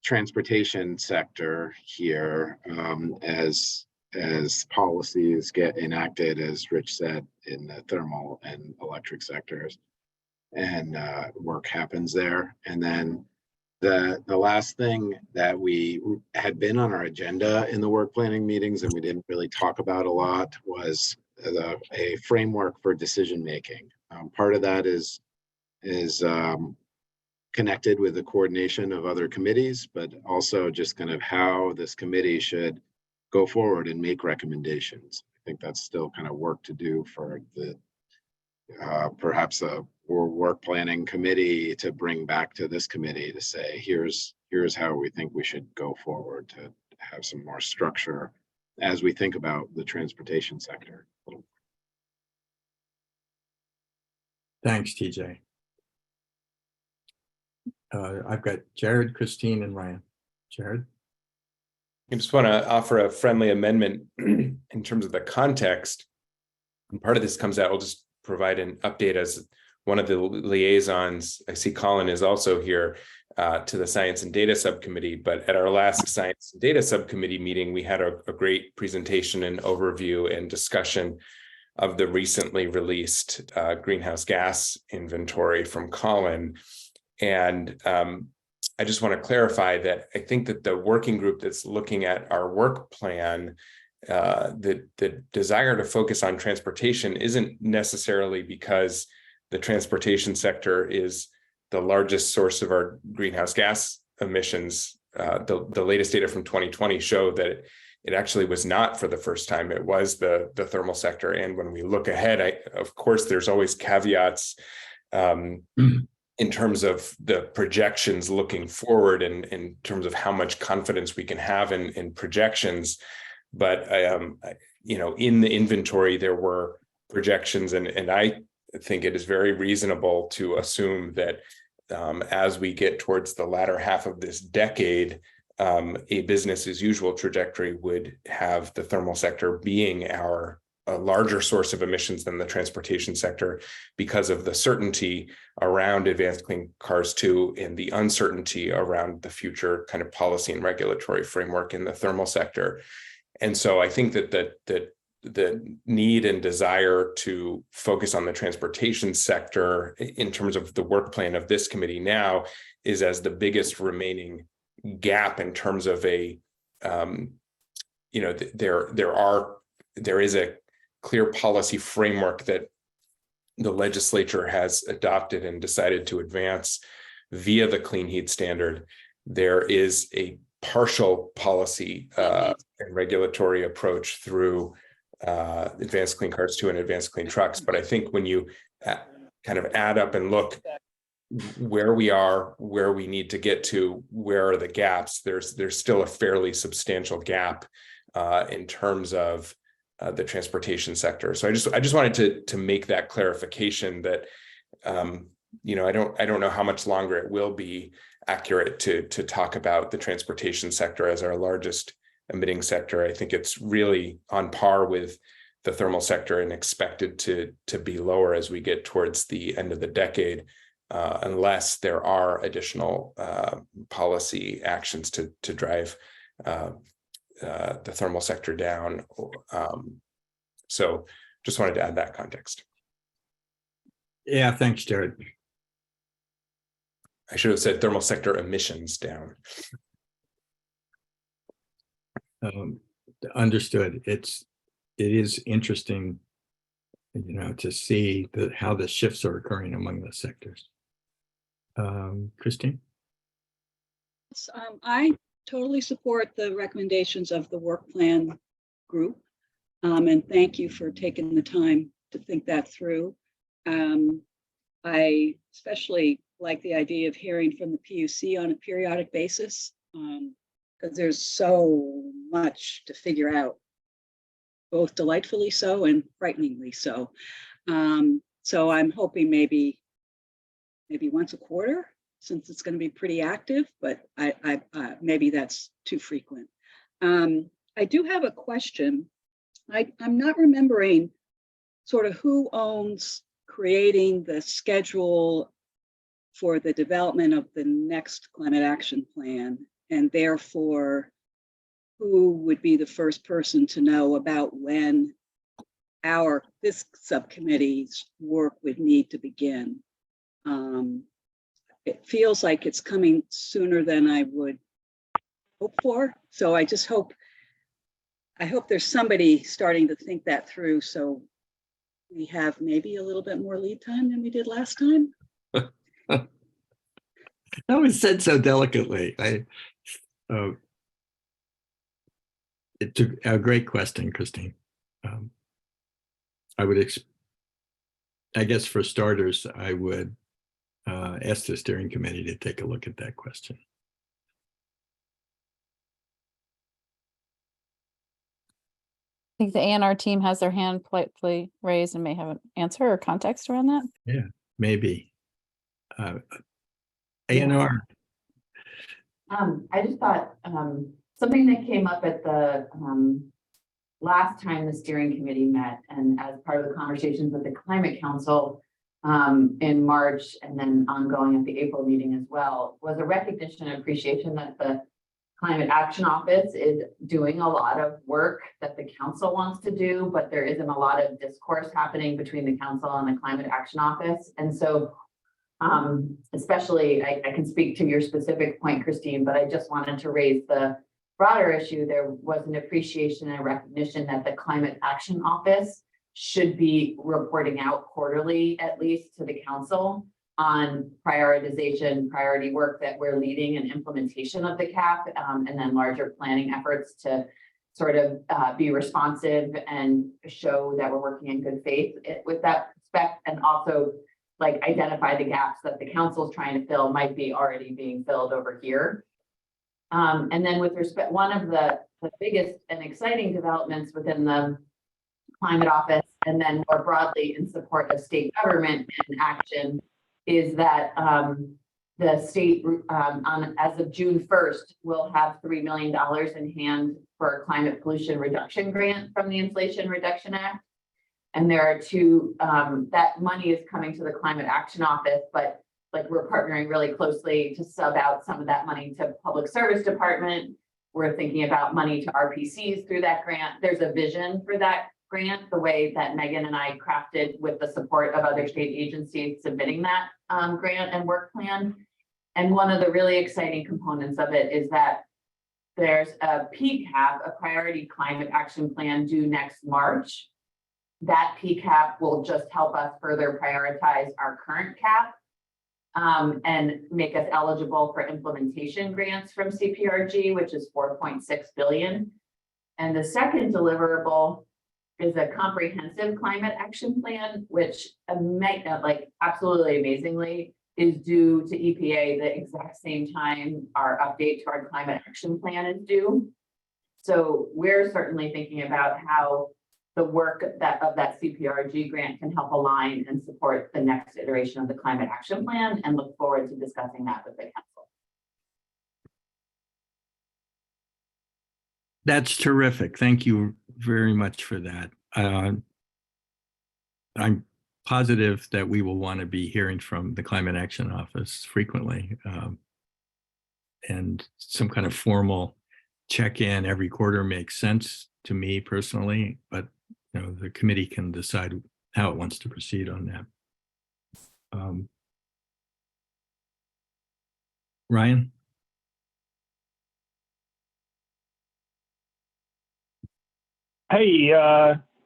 transportation sector here, as policies get enacted, as Rich said, in the thermal and electric sectors, and work happens there. And then the last thing that we had been on our agenda in the work planning meetings and we didn't really talk about a lot was a framework for decision making. Part of that is connected with the coordination of other committees, but also just kind of how this committee should go forward and make recommendations. I think that's still kind of work to do for the perhaps a work planning committee to bring back to this committee to say, here's how we think we should go forward to have some more structure as we think about the transportation sector. Thanks, TJ. I've got Jared, Christine, and Ryan. Jared? I just want to offer a friendly amendment in terms of the context. And part of this comes out, we'll just provide an update as one of the liaisons. I see Colin is also here to the Science and Data Subcommittee, but at our last Science and Data Subcommittee meeting, we had a great presentation and overview and discussion of the recently released greenhouse gas inventory from Colin. And I just want to clarify that I think that the working group that's looking at our work plan, the desire to focus on transportation isn't necessarily because the transportation sector is the largest source of our greenhouse gas emissions. The latest data from 2020 show that it actually was not for the first time. It was the thermal sector. And when we look ahead, of course, there's always caveats in terms of the projections looking forward and in terms of how much confidence we can have in projections. But, in the inventory, there were projections, and I think it is very reasonable to assume that as we get towards the latter half of this decade, a business as usual trajectory would have the thermal sector being a larger source of emissions than the transportation sector because of the certainty around Advanced Clean Cars 2 and the uncertainty around the future kind of policy and regulatory framework in the thermal sector. And so I think that the need and desire to focus on the transportation sector in terms of the work plan of this committee now is as the biggest remaining gap in terms of there is a clear policy framework that the legislature has adopted and decided to advance via the clean heat standard. There is a partial policy and regulatory approach through Advanced Clean Cars 2 and Advanced Clean Trucks. But I think when you kind of add up and look where we are, where we need to get to, where are the gaps, there's still a fairly substantial gap in terms of the transportation sector. So I just wanted to make that clarification that I don't know how much longer it will be accurate to talk about the transportation sector as our largest emitting sector. I think it's really on par with the thermal sector and expected to be lower as we get towards the end of the decade, unless there are additional policy actions to drive the thermal sector down. So just wanted to add that context. Yeah, thanks, Jared. I should have said thermal sector emissions down. Understood. It is interesting, to see how the shifts are occurring among the sectors. Christine? I totally support the recommendations of the work plan group, and thank you for taking the time to think that through. I especially like the idea of hearing from the PUC on a periodic basis, because there's so much to figure out, both delightfully so and frighteningly so. So I'm hoping maybe once a quarter, since it's going to be pretty active, but I maybe that's too frequent. I do have a question. I'm not remembering sort of who owns creating the schedule for the development of the next climate action plan, and therefore who would be the first person to know about when this subcommittee's work would need to begin. It feels like it's coming sooner than I would hope for. So I hope there's somebody starting to think that through, so we have maybe a little bit more lead time than we did last time. That was said so delicately. It's a great question, Christine. I guess for starters, I would ask the steering committee to take a look at that question. I think the A&R team has their hand politely raised and may have an answer or context around that. Yeah, maybe. A&R. I just thought something that came up at the last time the steering committee met, and as part of the conversations with the Climate Council in March, and then ongoing at the April meeting as well, was a recognition and appreciation that the Climate Action Office is doing a lot of work that the council wants to do, but there isn't a lot of discourse happening between the council and the Climate Action Office. And so especially, I can speak to your specific point, Christine, but I just wanted to raise the broader issue. There was an appreciation and recognition that the Climate Action Office should be reporting out quarterly, at least, to the council on prioritization, priority work that we're leading and implementation of the CAP, and then larger planning efforts to sort of be responsive and show that we're working in good faith with that respect, and also like identify the gaps that the council's trying to fill might be already being filled over here. And then with respect, one of the biggest and exciting developments within the Climate Office, and then more broadly in support of state government and action, is that the state, as of June 1st, will have $3 million in hand for a climate pollution reduction grant from the Inflation Reduction Act. And there are two, that money is coming to the Climate Action Office, but like we're partnering really closely to sub out some of that money to Public Service Department. We're thinking about money to RPCs through that grant. There's a vision for that grant, the way that Megan and I crafted with the support of other state agencies submitting that grant and work plan. And one of the really exciting components of it is that there's a PCAP, a Priority Climate Action Plan, due next March. That PCAP will just help us further prioritize our current CAP and make us eligible for implementation grants from CPRG, which is $4.6 billion. And the second deliverable is a comprehensive climate action plan, which absolutely amazingly is due to EPA the exact same time our update to our climate action plan is due. So we're certainly thinking about how the work of that CPRG grant can help align and support the next iteration of the climate action plan, and look forward to discussing that with the council. That's terrific. Thank you very much for that. I'm positive that we will want to be hearing from the Climate Action Office frequently, and some kind of formal check-in every quarter makes sense to me personally, but the committee can decide how it wants to proceed on that. Ryan? Hey,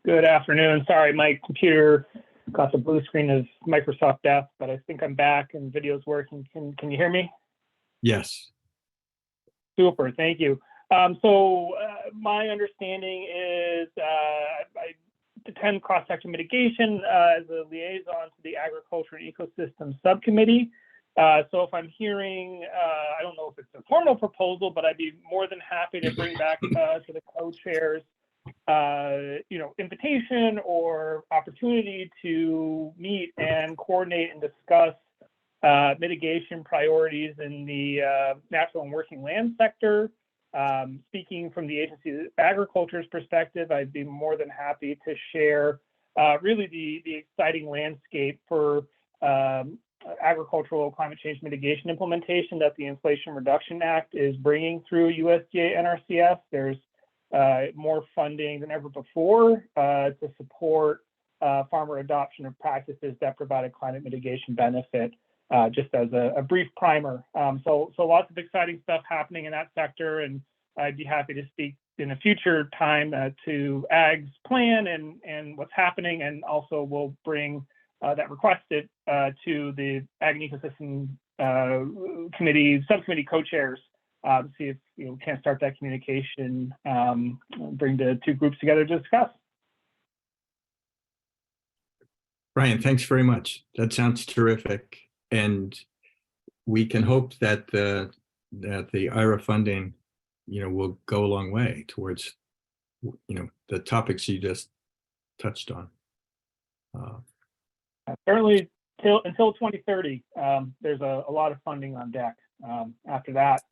good afternoon. Sorry, my computer got the blue screen of Microsoft Desk, but I think I'm back and video's working. Can you hear me? Yes. Super, thank you. So my understanding is I attend cross-section mitigation as a liaison to the Agriculture and Ecosystem Subcommittee. So if I'm hearing, I don't know if it's a formal proposal, but I'd be more than happy to bring back to the co-chairs, invitation or opportunity to meet and coordinate and discuss mitigation priorities in the natural and working land sector. Speaking from the Agency of Agriculture's perspective, I'd be more than happy to share really the exciting landscape for agricultural climate change mitigation implementation that the Inflation Reduction Act is bringing through USDA NRCS. There's more funding than ever before to support farmer adoption of practices that provide a climate mitigation benefit, just as a brief primer. So lots of exciting stuff happening in that sector, and I'd be happy to speak in a future time to AG's plan and what's happening, and also we'll bring that requested to the Ag and Ecosystem subcommittee co-chairs to see if we can start that communication, bring the two groups together to discuss. Brian, thanks very much. That sounds terrific. And we can hope that the IRA funding, will go a long way towards, the topics you just touched on. Certainly until 2030, there's a lot of funding on deck. After that,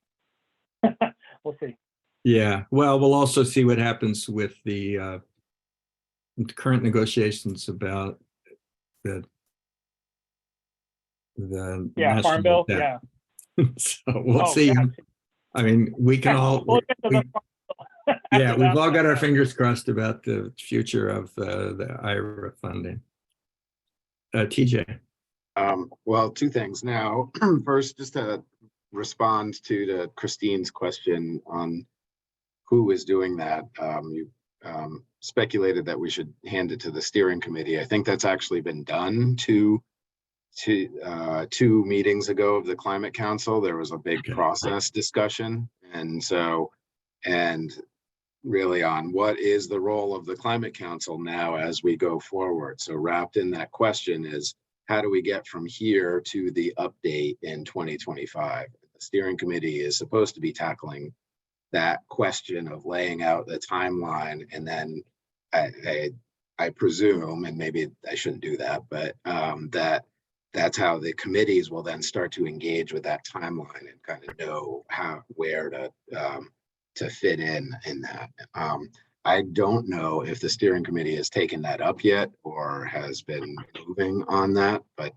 we'll see. Yeah, well, we'll also see what happens with the current negotiations about the Farm bill. debt. Yeah. So we'll see. Yeah. I mean, we can all. We'll get to the farm bill. Yeah, we've all got our fingers crossed about the future of the IRA funding. TJ. Well, two things now. First, just to respond to Christine's question on who is doing that. You speculated that we should hand it to the steering committee. I think that's actually been done two meetings ago of the Climate Council. There was a big process discussion, and really on what is the role of the Climate Council now as we go forward. So wrapped in that question is, how do we get from here to the update in 2025? The steering committee is supposed to be tackling that question of laying out the timeline, and then I presume, and maybe I shouldn't do that, but that's how the committees will then start to engage with that timeline and kind of know where to fit in that. I don't know if the steering committee has taken that up yet or has been moving on that, but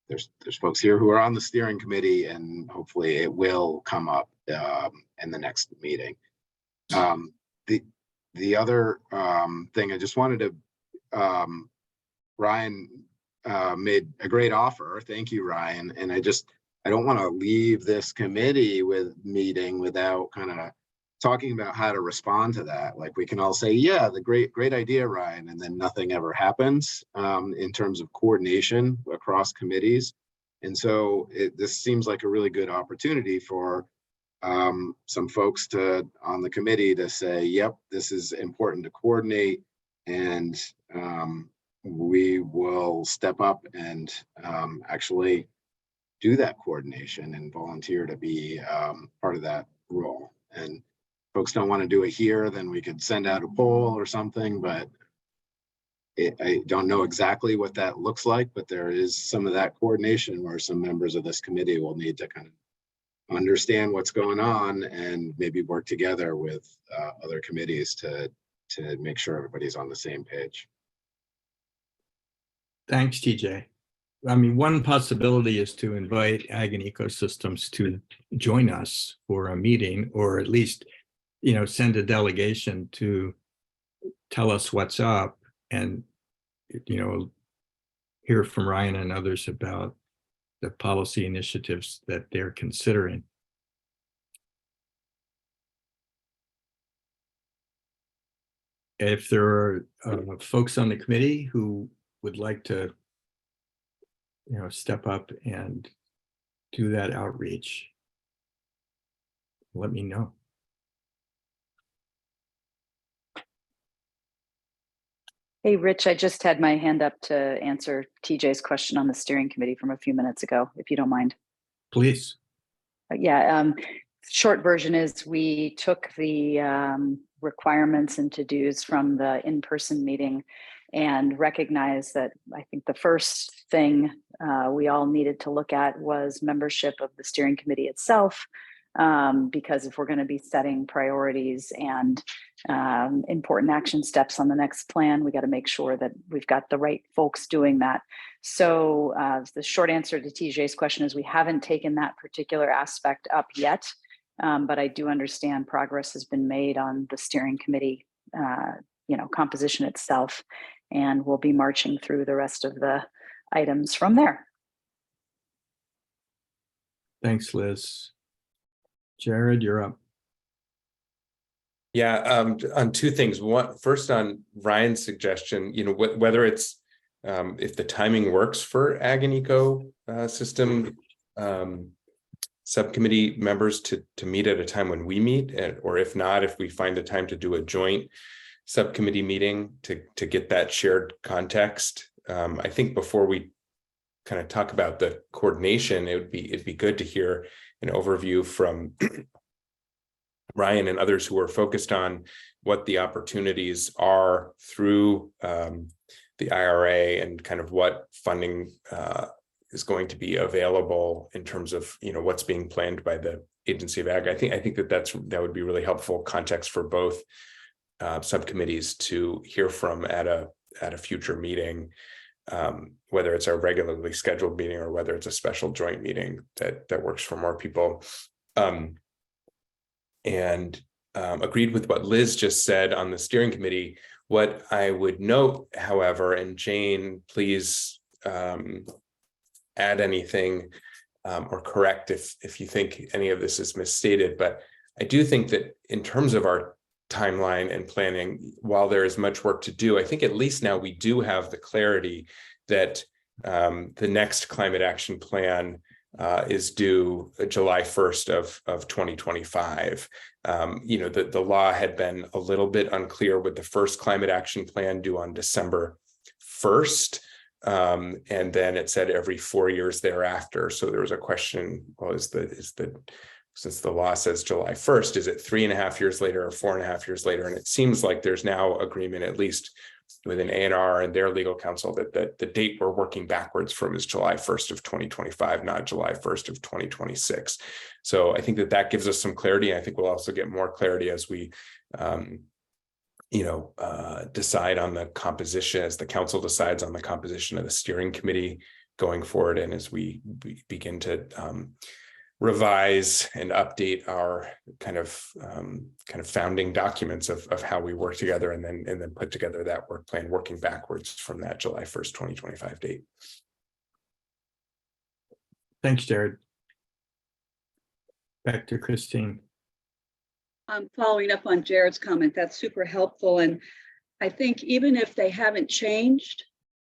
there's folks here who are on the steering committee, and hopefully it will come up in the next meeting. The other thing I just wanted to, Ryan made a great offer. Thank you, Ryan. And I don't want to leave this committee meeting without kind of talking about how to respond to that. Like, we can all say, yeah, the great idea, Ryan, and then nothing ever happens in terms of coordination across committees. And so this seems like a really good opportunity for some folks on the committee to say, yep, this is important to coordinate, and we will step up and actually do that coordination and volunteer to be part of that role. And folks don't want to do it here, then we could send out a poll or something, but I don't know exactly what that looks like, but there is some of that coordination where some members of this committee will need to kind of understand what's going on and maybe work together with other committees to make sure everybody's on the same page. Thanks, TJ. I mean, one possibility is to invite Ag and Ecosystems to join us for a meeting, or at least, send a delegation to tell us what's up, and, hear from Ryan and others about the policy initiatives that they're considering. If there are folks on the committee who would like to, step up and do that outreach, let me know. Hey, Rich, I just had my hand up to answer TJ's question on the steering committee from a few minutes ago, if you don't mind. Please. Short version is we took the requirements and to-dos from the in-person meeting and recognized that I think the first thing we all needed to look at was membership of the steering committee itself. because if we're going to be setting priorities and important action steps on the next plan, we got to make sure that we've got the right folks doing that. So the short answer to TJ's question is we haven't taken that particular aspect up yet, but I do understand progress has been made on the steering committee, composition itself, and we'll be marching through the rest of the items from there. Thanks, Liz. Jared, you're up. Yeah, on two things. One, first on Ryan's suggestion, whether it's if the timing works for Ag and Eco System subcommittee members to meet at a time when we meet, or if not, if we find a time to do a joint subcommittee meeting to get that shared context. I think before we kind of talk about the coordination, it'd be good to hear an overview from Ryan and others who are focused on what the opportunities are through the IRA and kind of what funding is going to be available in terms of what's being planned by the Agency of Ag. I think that would be really helpful context for both subcommittees to hear from at a future meeting, whether it's a regularly scheduled meeting or whether it's a special joint meeting that works for more people. And agreed with what Liz just said on the steering committee. What I would note, however, and Jane, please add anything or correct if you think any of this is misstated, but I do think that in terms of our timeline and planning, while there is much work to do, I think at least now we do have the clarity that the next climate action plan is due July 1st of 2025. The law had been a little bit unclear with the first climate action plan due on December 1st. And then it said every 4 years thereafter. So there was a question, well, since the law says July 1st, is it 3.5 years later or 4.5 years later? And it seems like there's now agreement, at least within ANR and their legal counsel, that the date we're working backwards from is July 1st of 2025, not July 1st of 2026. So I think that gives us some clarity. I think we'll also get more clarity as we decide on the composition, as the council decides on the composition of the steering committee going forward, and as we begin to revise and update our kind of founding documents of how we work together, and then put together that work plan working backwards from that July 1st, 2025 date. Thanks, Jared. Back to Christine. Following up on Jared's comment, that's super helpful. And I think even if they haven't changed,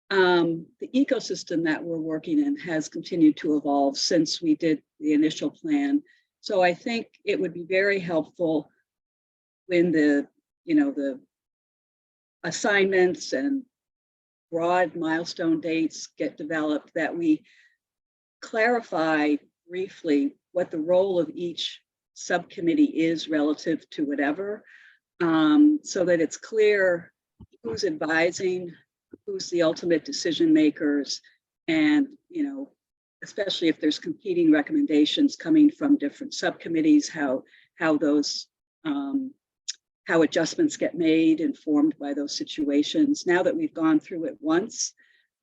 the ecosystem that we're working in has continued to evolve since we did the initial plan. So I think it would be very helpful when the assignments and broad milestone dates get developed, that we clarify briefly what the role of each subcommittee is relative to whatever, so that it's clear who's advising, who's the ultimate decision makers, and especially if there's competing recommendations coming from different subcommittees, how adjustments get made, informed by those situations. Now that we've gone through it once,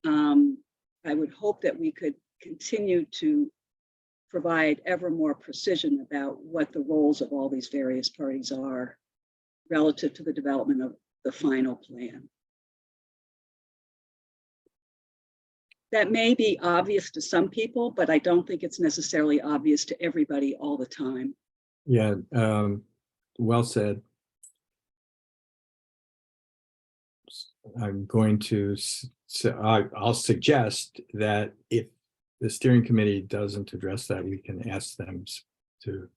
I would hope that we could continue to provide ever more precision about what the roles of all these various parties are relative to the development of the final plan. That may be obvious to some people, but I don't think it's necessarily obvious to everybody all the time. Yeah, well said. I'm going to, I'll suggest that if the steering committee doesn't address that, we can ask them to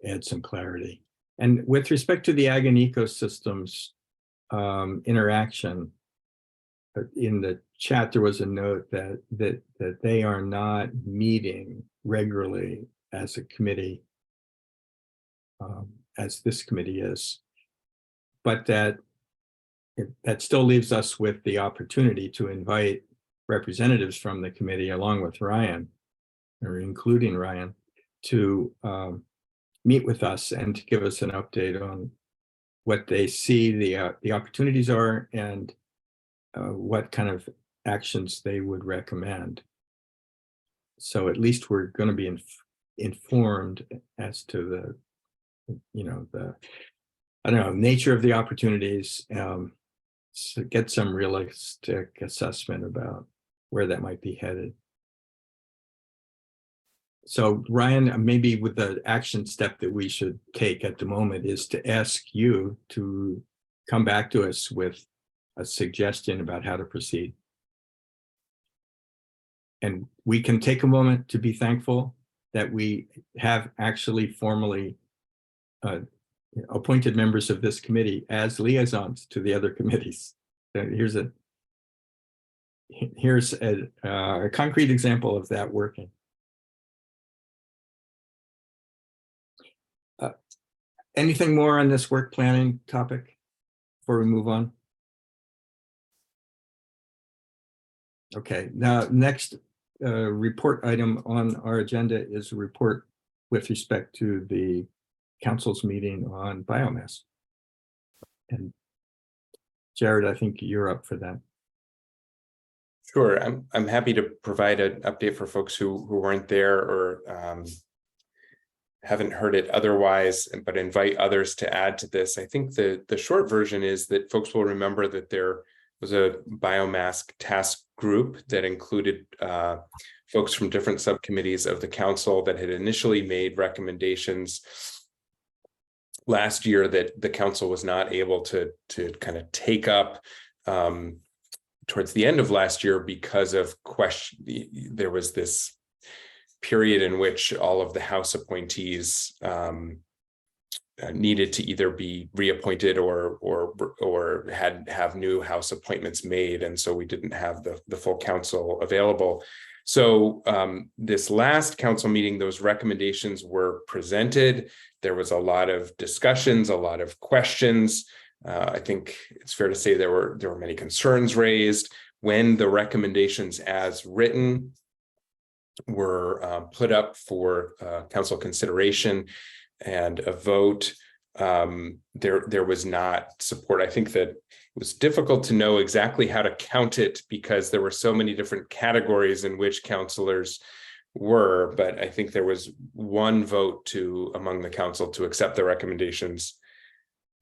add some clarity. And with respect to the ag and ecosystems interaction, in the chat there was a note that they are not meeting regularly as a committee, as this committee is, but that still leaves us with the opportunity to invite representatives from the committee along with Ryan, or including Ryan, to meet with us and to give us an update on what they see the opportunities are and what kind of actions they would recommend. So at least we're going to be informed as to the, I don't know, nature of the opportunities, so get some realistic assessment about where that might be headed. So Ryan, maybe with the action step that we should take at the moment is to ask you to come back to us with a suggestion about how to proceed. And we can take a moment to be thankful that we have actually formally appointed members of this committee as liaisons to the other committees. Here's a concrete example of that working. Anything more on this work planning topic before we move on? Okay, now next report item on our agenda is a report with respect to the council's meeting on biomass. And Jared, I think you're up for that. Sure, I'm happy to provide an update for folks who weren't there or haven't heard it otherwise, but invite others to add to this. I think the short version is that folks will remember that there was a biomass task group that included folks from different subcommittees of the council that had initially made recommendations last year that the council was not able to kind of take up towards the end of last year because of there was this period in which all of the House appointees needed to either be reappointed or have new House appointments made, and so we didn't have the full council available. So this last council meeting, those recommendations were presented. There was a lot of discussions, a lot of questions. I think it's fair to say there were many concerns raised when the recommendations as written were put up for council consideration and a vote. There was not support. I think that it was difficult to know exactly how to count it because there were so many different categories in which councilors were, but I think there was one vote among the council to accept the recommendations,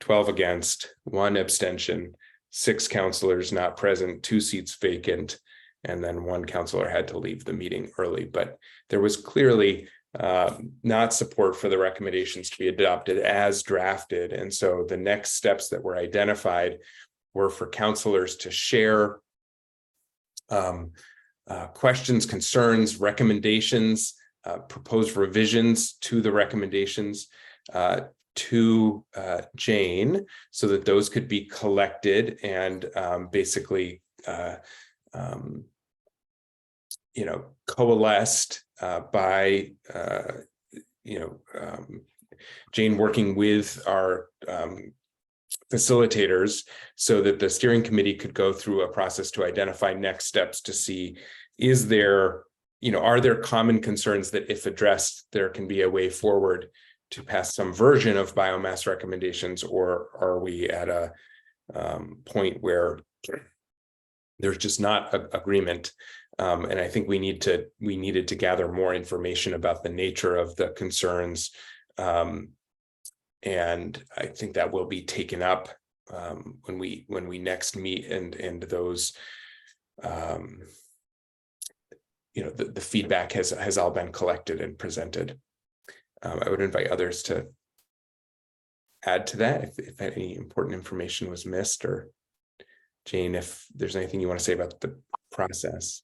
12 against, 1 abstention, 6 councilors not present, 2 seats vacant, and then 1 councilor had to leave the meeting early. But there was clearly not support for the recommendations to be adopted as drafted. And so the next steps that were identified were for councilors to share questions, concerns, recommendations, proposed revisions to the recommendations to Jane, so that those could be collected and basically coalesced by Jane working with our facilitators so that the steering committee could go through a process to identify next steps to see, are there common concerns that if addressed, there can be a way forward to pass some version of biomass recommendations, or are we at a point where there's just not agreement? And I think we needed to gather more information about the nature of the concerns. And I think that will be taken up when we next meet, and those the feedback has all been collected and presented. I would invite others to add to that if any important information was missed, or Jane, if there's anything you want to say about the process.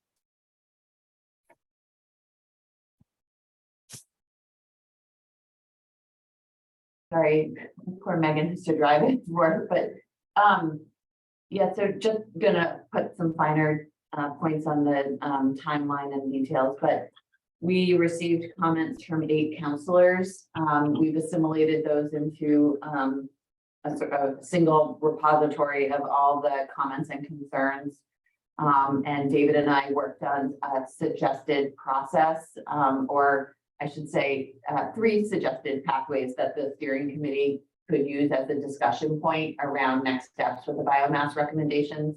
Sorry, poor Megan has to drive it to work, but yeah, so just gonna put some finer points on the timeline and details, but we received comments from 8 counselors. We've assimilated those into a single repository of all the comments and concerns. And David and I worked on a suggested process, or I should say, 3 suggested pathways that the steering committee could use as a discussion point around next steps with the biomass recommendations.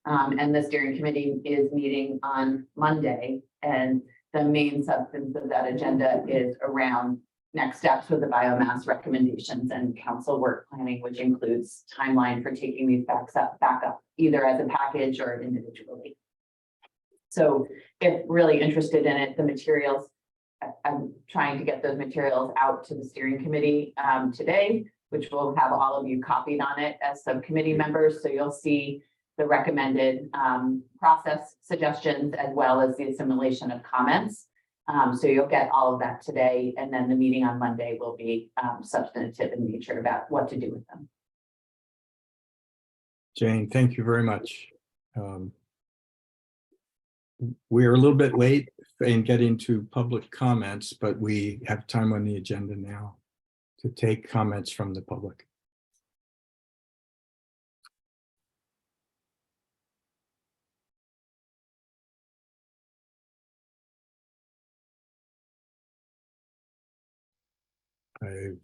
And the steering committee is meeting on Monday, and the main substance of that agenda is around next steps with the biomass recommendations and council work planning, which includes timeline for taking these back up, either as a package or individually. So if really interested in it, the materials, I'm trying to get those materials out to the steering committee today, which will have all of you copied on it as subcommittee members. So you'll see the recommended process suggestions as well as the assimilation of comments. So you'll get all of that today, and then the meeting on Monday will be substantive in nature about what to do with them. Jane, thank you very much. We're a little bit late in getting to public comments, but we have time on the agenda now to take comments from the public. I've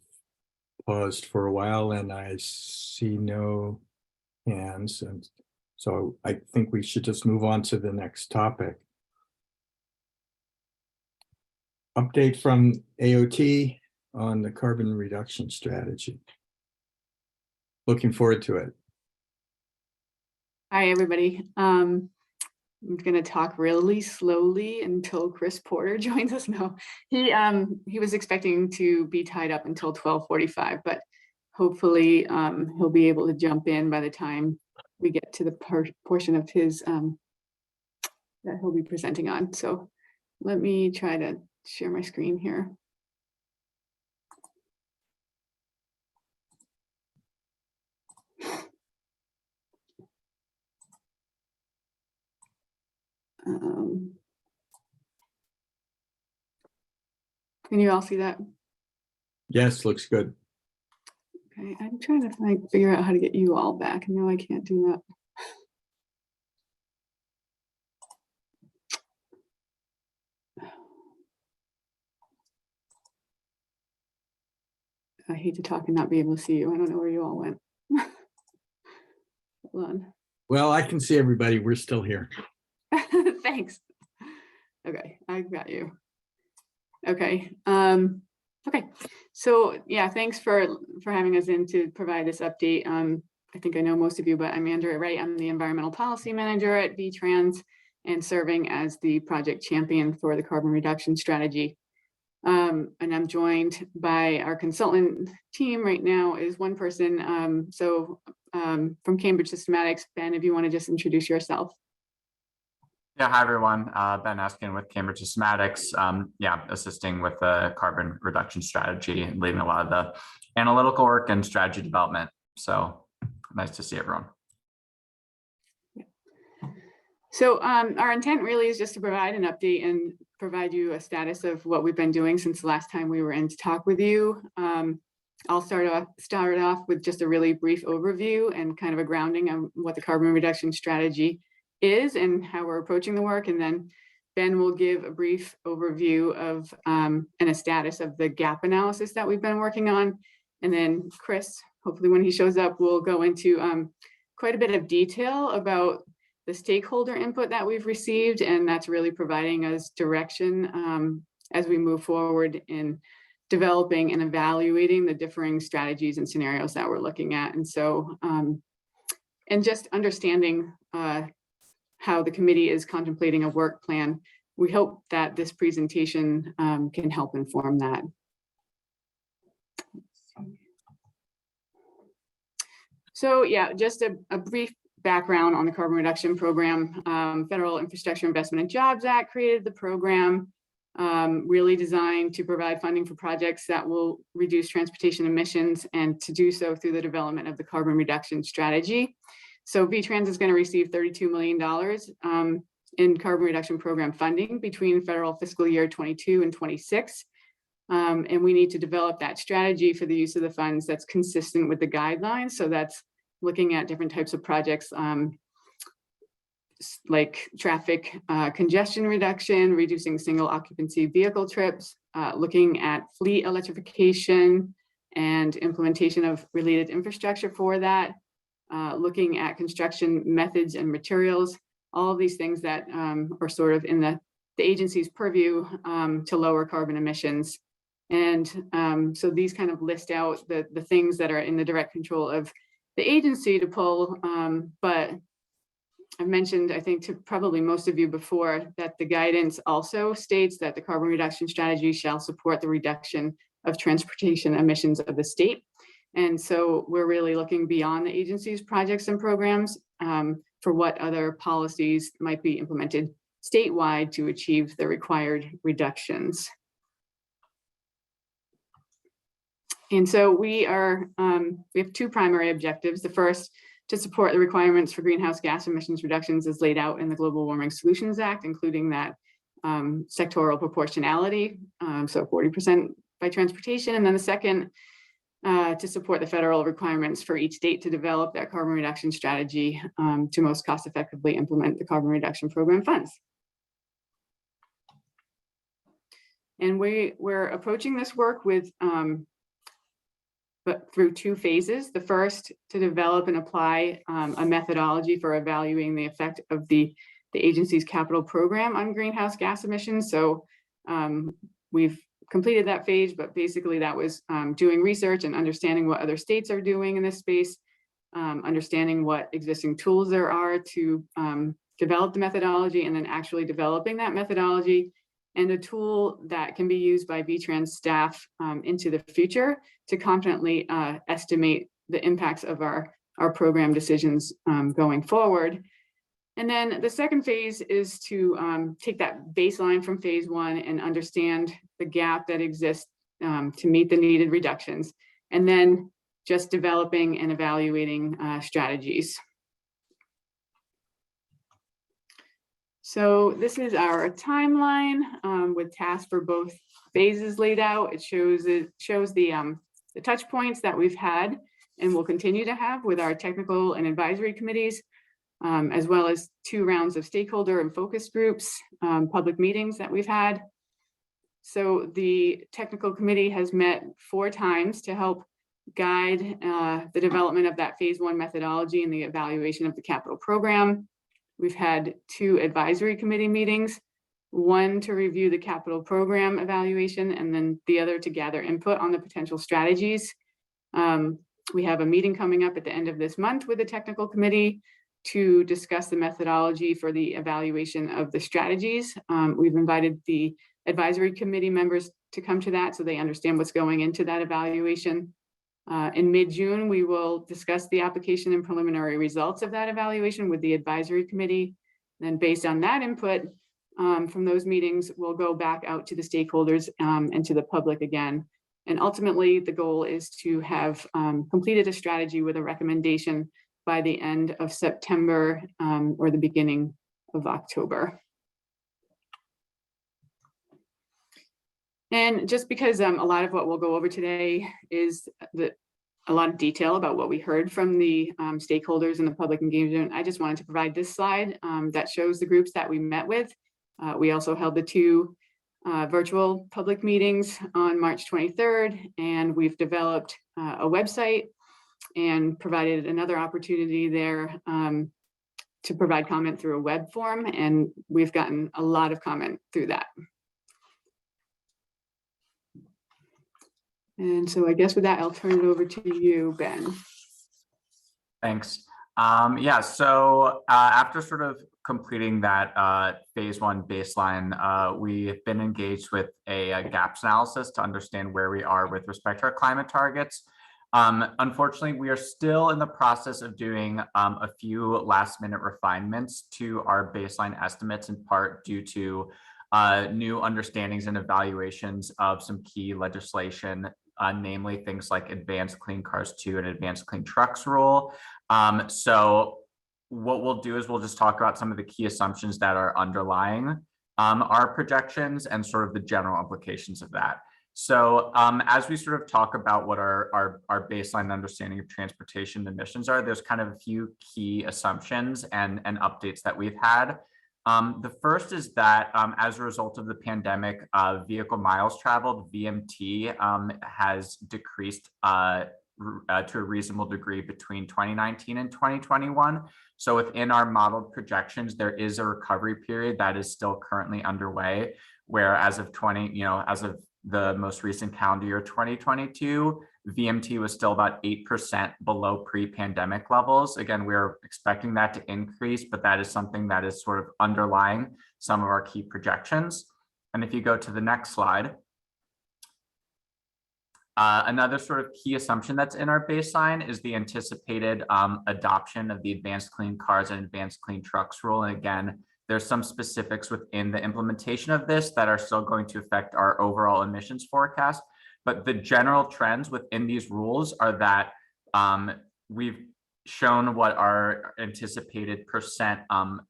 paused for a while and I see no hands, and so I think we should just move on to the next topic. Update from AOT on the carbon reduction strategy. Looking forward to it. Hi, everybody. I'm going to talk really slowly until Chris Porter joins us. No, he was expecting to be tied up until 12:45, but hopefully he'll be able to jump in by the time we get to the portion of his that he'll be presenting on. So let me try to share my screen here. Can you all see that? Yes, looks good. Okay, I'm trying to figure out how to get you all back. No, I can't do that. I hate to talk and not be able to see you. I don't know where you all went. Hold on. Well, I can see everybody. We're still here. Thanks. Okay, I got you. Okay. Okay. So yeah, thanks for having us in to provide this update. I think I know most of you, but I'm Andrea Wright. I'm the environmental policy manager at VTrans and serving as the project champion for the carbon reduction strategy. And I'm joined by our consultant team right now is one person. From Cambridge Systematics, Ben, if you want to just introduce yourself. Yeah, hi everyone. Ben Eskin with Cambridge Systematics. Assisting with the carbon reduction strategy and leading a lot of the analytical work and strategy development. So nice to see everyone. So our intent really is just to provide an update and provide you a status of what we've been doing since the last time we were in to talk with you. I'll start off with just a really brief overview and kind of a grounding of what the carbon reduction strategy is and how we're approaching the work. And then Ben will give a brief overview of and a status of the gap analysis that we've been working on. And then Chris, hopefully when he shows up, will go into quite a bit of detail about the stakeholder input that we've received. And that's really providing us direction as we move forward in developing and evaluating the differing strategies and scenarios that we're looking at. And so, and just understanding how the committee is contemplating a work plan, we hope that this presentation can help inform that. So yeah, just a brief background on the carbon reduction program. Federal Infrastructure Investment and Jobs Act created the program, really designed to provide funding for projects that will reduce transportation emissions, and to do so through the development of the carbon reduction strategy. So VTrans is going to receive $32 million in carbon reduction program funding between federal fiscal year 22 and 26. And we need to develop that strategy for the use of the funds that's consistent with the guidelines. So that's looking at different types of projects, like traffic congestion reduction, reducing single occupancy vehicle trips, looking at fleet electrification and implementation of related infrastructure for that, looking at construction methods and materials, all of these things that are sort of in the agency's purview to lower carbon emissions. And so these kind of list out the things that are in the direct control of the agency to pull, but I've mentioned, I think, to probably most of you before, that the guidance also states that the carbon reduction strategy shall support the reduction of transportation emissions of the state. And so we're really looking beyond the agency's projects and programs for what other policies might be implemented statewide to achieve the required reductions. And so we have two primary objectives. The first, to support the requirements for greenhouse gas emissions reductions as laid out in the Global Warming Solutions Act, including that sectoral proportionality, so 40% by transportation. And then the second, to support the federal requirements for each state to develop that carbon reduction strategy to most cost effectively implement the carbon reduction program funds. And we're approaching this work with but through two phases. The first, to develop and apply a methodology for evaluating the effect of the agency's capital program on greenhouse gas emissions. So we've completed that phase, but basically that was doing research and understanding what other states are doing in this space, understanding what existing tools there are to develop the methodology, and then actually developing that methodology and a tool that can be used by V-Trans staff into the future to confidently estimate the impacts of our program decisions going forward. And then the second phase is to take that baseline from phase one and understand the gap that exists to meet the needed reductions, and then just developing and evaluating strategies. So this is our timeline with tasks for both phases laid out. It shows the touch points that we've had and will continue to have with our technical and advisory committees, as well as 2 rounds of stakeholder and focus groups, public meetings that we've had. So the technical committee has met 4 times to help guide the development of that phase 1 methodology and the evaluation of the capital program. We've had 2 advisory committee meetings, 1 to review the capital program evaluation, and then the other to gather input on the potential strategies. We have a meeting coming up at the end of this month with the technical committee to discuss the methodology for the evaluation of the strategies. We've invited the advisory committee members to come to that so they understand what's going into that evaluation. In mid-June, we will discuss the application and preliminary results of that evaluation with the advisory committee. Then based on that input from those meetings, we'll go back out to the stakeholders and to the public again. And ultimately, the goal is to have completed a strategy with a recommendation by the end of September or the beginning of October. And just because a lot of what we'll go over today is a lot of detail about what we heard from the stakeholders and the public engagement, I just wanted to provide this slide that shows the groups that we met with. We also held the 2 virtual public meetings on March 23rd, and we've developed a website and provided another opportunity there to provide comment through a web form, and we've gotten a lot of comment through that. And so I guess with that, I'll turn it over to you, Ben. Thanks. Yeah, so after sort of completing that phase 1 baseline, we've been engaged with a gaps analysis to understand where we are with respect to our climate targets. Unfortunately, we are still in the process of doing a few last-minute refinements to our baseline estimates, in part due to new understandings and evaluations of some key legislation, namely things like Advanced Clean Cars 2 and Advanced Clean Trucks rule. So what we'll do is we'll just talk about some of the key assumptions that are underlying our projections and sort of the general implications of that. So as we sort of talk about what our baseline understanding of transportation emissions are, there's kind of a few key assumptions and updates that we've had. The first is that as a result of the pandemic, vehicle miles traveled, VMT, has decreased to a reasonable degree between 2019 and 2021. So within our modeled projections, there is a recovery period that is still currently underway, where as of the most recent calendar year, 2022, VMT was still about 8% below pre-pandemic levels. Again, we're expecting that to increase, but that is something that is sort of underlying some of our key projections. And if you go to the next slide, another sort of key assumption that's in our baseline is the anticipated adoption of the Advanced Clean Cars and Advanced Clean Trucks rule. And again, there's some specifics within the implementation of this that are still going to affect our overall emissions forecast. But the general trends within these rules are that we've shown what our anticipated percent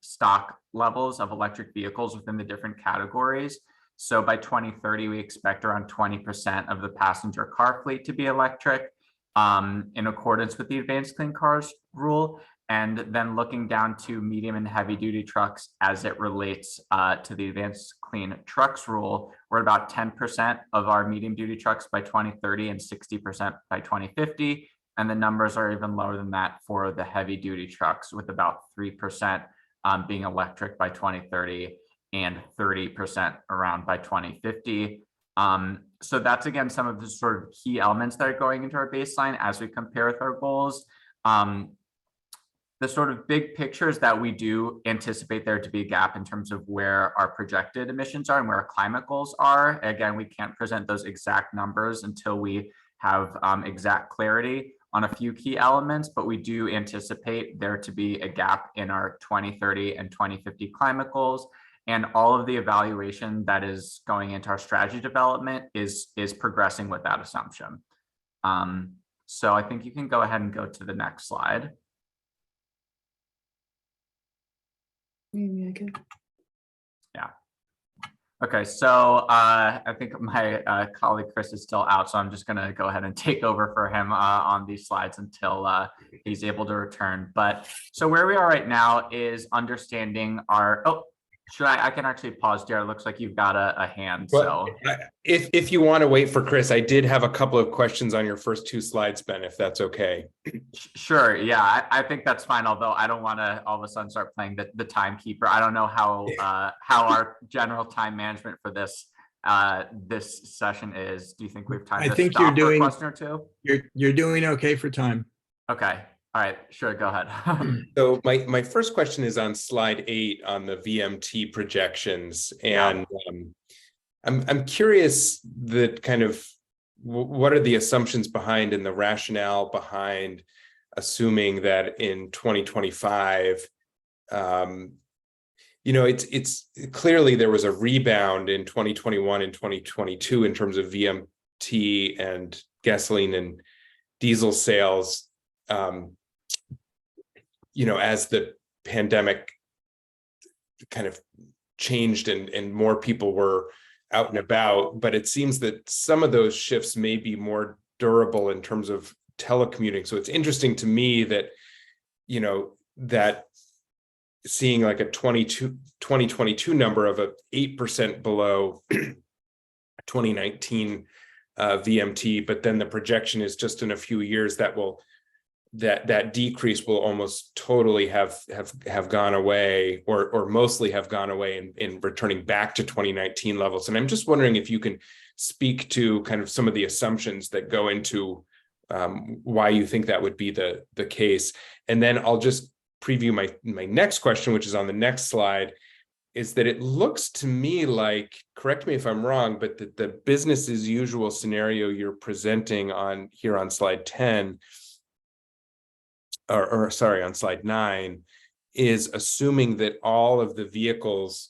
stock levels of electric vehicles within the different categories. So by 2030, we expect around 20% of the passenger car fleet to be electric in accordance with the Advanced Clean Cars rule. And then looking down to medium and heavy duty trucks as it relates to the Advanced Clean Trucks rule, we're at about 10% of our medium duty trucks by 2030 and 60% by 2050. And the numbers are even lower than that for the heavy duty trucks, with about 3% being electric by 2030 and 30% around by 2050. So that's, again, some of the sort of key elements that are going into our baseline as we compare with our goals. The sort of big picture is that we do anticipate there to be a gap in terms of where our projected emissions are and where our climate goals are. Again, we can't present those exact numbers until we have exact clarity on a few key elements, but we do anticipate there to be a gap in our 2030 and 2050 climate goals. And all of the evaluation that is going into our strategy development is progressing with that assumption. So I think you can go ahead and go to the next slide. Maybe I could. Yeah. Okay, so I think my colleague Chris is still out, so I'm just going to go ahead and take over for him on these slides until he's able to return. But so where we are right now is understanding our, I can actually pause there. It looks like you've got a hand. Well, So if you want to wait for Chris, I did have a couple of questions on your first two slides, Ben, if that's okay. sure, yeah, I think that's fine. Although I don't want to all of a sudden start playing the timekeeper. I don't know how our general time management for this this session is. Do you think we have time? I to think stop you're for a doing, question or two. you're doing okay for time. Okay. All right. Sure. Go ahead. So my first question is on slide 8 on the VMT projections, and I'm curious that kind of what are the assumptions behind and the rationale behind assuming that in 2025, it's clearly there was a rebound in 2021 and 2022 in terms of VMT and gasoline and diesel sales. As the pandemic kind of changed and more people were out and about, but it seems that some of those shifts may be more durable in terms of telecommuting. So it's interesting to me that, that seeing like a 2022 number of a 8% below 2019 VMT, but then the projection is just in a few years that decrease will almost totally have gone away, or mostly have gone away in returning back to 2019 levels. And I'm just wondering if you can speak to kind of some of the assumptions that go into why you think that would be the case. And then I'll just preview my next question, which is on the next slide, is that it looks to me like, correct me if I'm wrong, but that the business as usual scenario you're presenting on here on slide 10, or sorry, on slide 9, is assuming that all of the vehicles,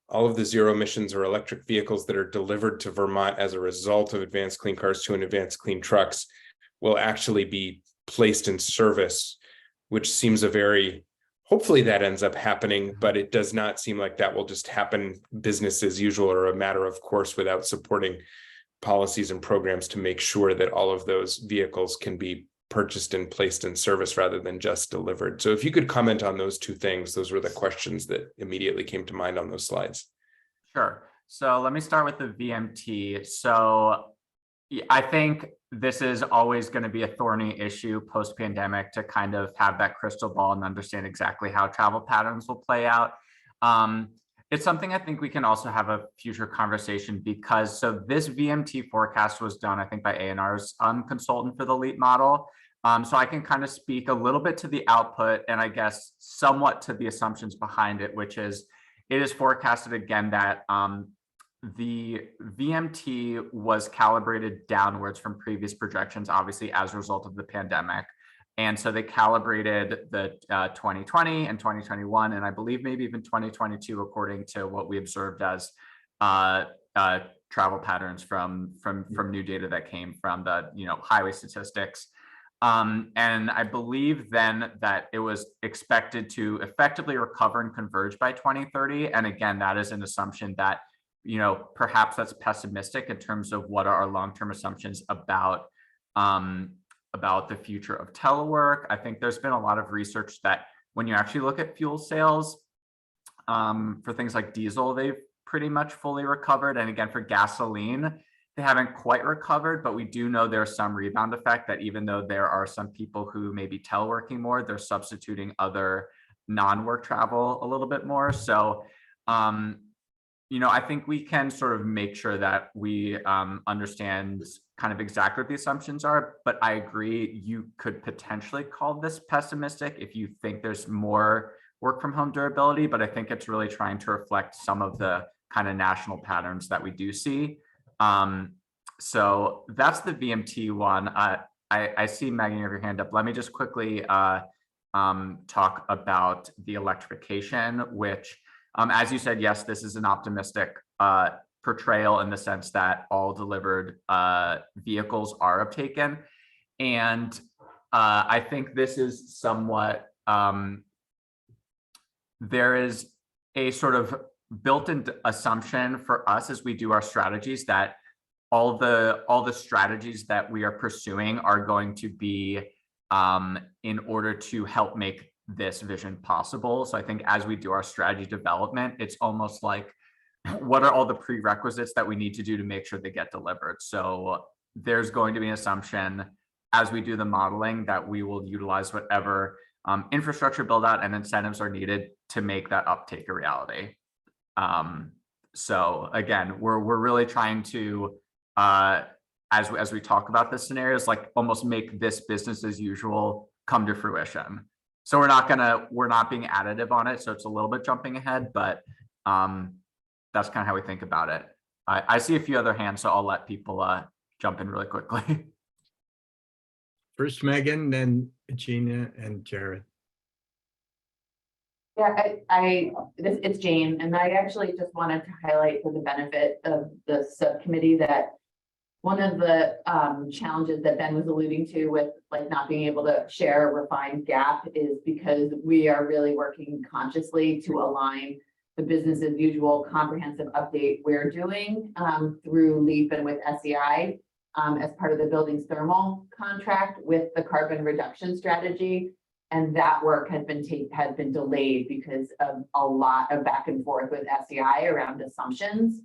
all of the zero emissions or electric vehicles that are delivered to Vermont as a result of Advanced Clean Cars 2 and Advanced Clean Trucks will actually be placed in service, which seems hopefully that ends up happening, but it does not seem like that will just happen business as usual or a matter of course without supporting policies and programs to make sure that all of those vehicles can be purchased and placed in service rather than just delivered. So if you could comment on those two things, those were the questions that immediately came to mind on those slides. Sure. So let me start with the VMT. So I think this is always going to be a thorny issue post-pandemic to kind of have that crystal ball and understand exactly how travel patterns will play out. It's something I think we can also have a future conversation because so this VMT forecast was done, I think, by ANR's consultant for the LEAP model. So I can kind of speak a little bit to the output and I guess somewhat to the assumptions behind it, which is it is forecasted again that the VMT was calibrated downwards from previous projections, obviously as a result of the pandemic. And so they calibrated the 2020 and 2021, and I believe maybe even 2022, according to what we observed as travel patterns from new data that came from the highway statistics. And I believe then that it was expected to effectively recover and converge by 2030. And again, that is an assumption that perhaps that's pessimistic in terms of what are our long-term assumptions about the future of telework. I think there's been a lot of research that when you actually look at fuel sales for things like diesel, they've pretty much fully recovered. And again, for gasoline, they haven't quite recovered, but we do know there's some rebound effect that even though there are some people who may be teleworking more, they're substituting other non-work travel a little bit more. So, I think we can sort of make sure that we understand kind of exactly what the assumptions are, but I agree you could potentially call this pessimistic if you think there's more work from home durability, but I think it's really trying to reflect some of the kind of national patterns that we do see. So that's the VMT one. I see Megan, you have your hand up. Let me just quickly talk about the electrification, which as you said, yes, this is an optimistic portrayal in the sense that all delivered vehicles are uptaken. And I think this is somewhat, there is a sort of built-in assumption for us as we do our strategies that all the strategies that we are pursuing are going to be in order to help make this vision possible. So I think as we do our strategy development, it's almost like, what are all the prerequisites that we need to do to make sure they get delivered? So there's going to be an assumption as we do the modeling that we will utilize whatever infrastructure build out and incentives are needed to make that uptake a reality. So again, we're really trying to, as we talk about the scenarios, like almost make this business as usual come to fruition. So we're not being additive on it. So it's a little bit jumping ahead, but that's kind of how we think about it. I see a few other hands, so I'll let people jump in really quickly. First Megan, then Gina and Jared. Yeah, it's Jane, and I actually just wanted to highlight for the benefit of the subcommittee that one of the challenges that Ben was alluding to with like not being able to share a refined gap is because we are really working consciously to align the business as usual comprehensive update we're doing through LEAP and with SEI as part of the buildings thermal contract with the carbon reduction strategy. And that work has been delayed because of a lot of back and forth with SEI around assumptions.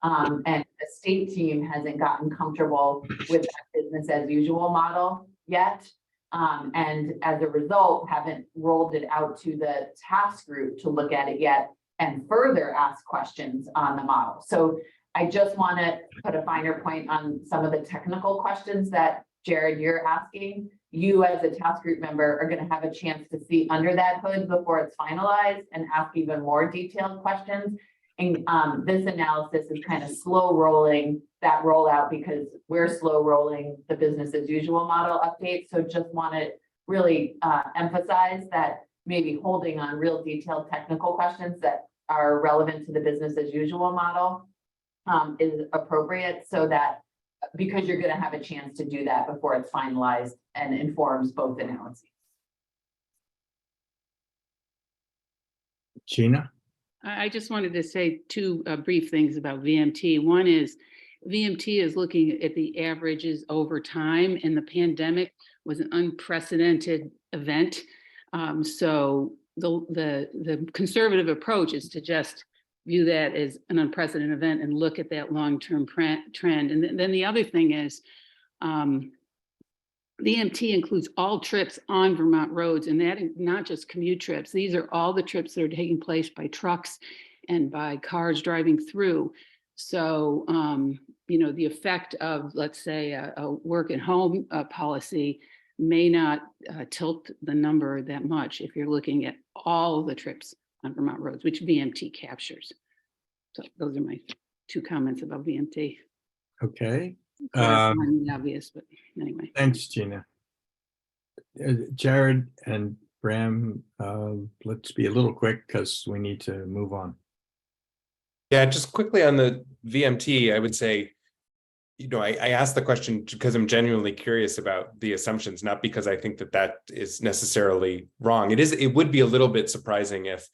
And the state team hasn't gotten comfortable with that business as usual model yet. And as a result, haven't rolled it out to the task group to look at it yet and further ask questions on the model. So I just want to put a finer point on some of the technical questions that Jared, you're asking. You as a task group member are going to have a chance to see under that hood before it's finalized and ask even more detailed questions. And this analysis is kind of slow rolling that rollout because we're slow rolling the business as usual model update. So just want to really emphasize that maybe holding on real detailed technical questions that are relevant to the business as usual model is appropriate, so that because you're going to have a chance to do that before it's finalized and informs both analyses. Gina? I just wanted to say two brief things about VMT. One is VMT is looking at the averages over time, and the pandemic was an unprecedented event. So the conservative approach is to just view that as an unprecedented event and look at that long-term trend. And then the other thing is, VMT includes all trips on Vermont roads, and that is not just commute trips. These are all the trips that are taking place by trucks and by cars driving through. So, you know, the effect of, let's say, a work at home policy may not tilt the number that much if you're looking at all of the trips on Vermont roads, which VMT captures. So those are my 2 comments about VMT. Okay. Clarifying the obvious, but anyway. Thanks, Gina. Jared and Bram, let's be a little quick because we need to move on. Yeah, just quickly on the VMT, I would say, you know, I asked the question because I'm genuinely curious about the assumptions, not because I think that is necessarily wrong. It would be a little bit surprising if,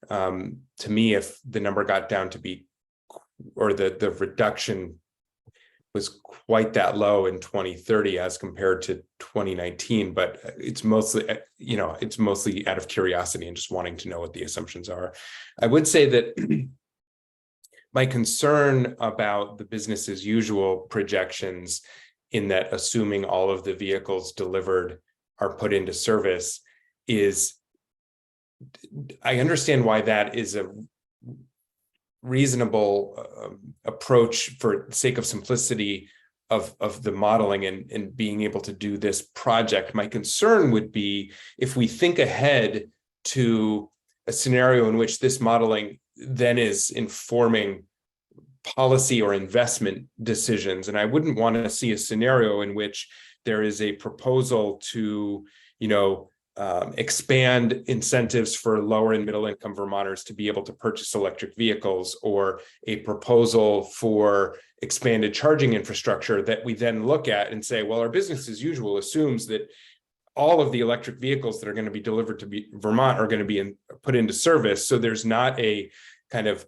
to me, if the number got down to be, or the reduction was quite that low in 2030 as compared to 2019, but it's mostly, you know, it's mostly out of curiosity and just wanting to know what the assumptions are. I would say that my concern about the business as usual projections, in that assuming all of the vehicles delivered are put into service, is I understand why that is a reasonable approach for the sake of simplicity of the modeling and being able to do this project. My concern would be if we think ahead to a scenario in which this modeling then is informing policy or investment decisions. And I wouldn't want to see a scenario in which there is a proposal to, you know, expand incentives for lower and middle income Vermonters to be able to purchase electric vehicles, or a proposal for expanded charging infrastructure that we then look at and say, well, our business as usual assumes that all of the electric vehicles that are going to be delivered to Vermont are going to be put into service. So there's not a kind of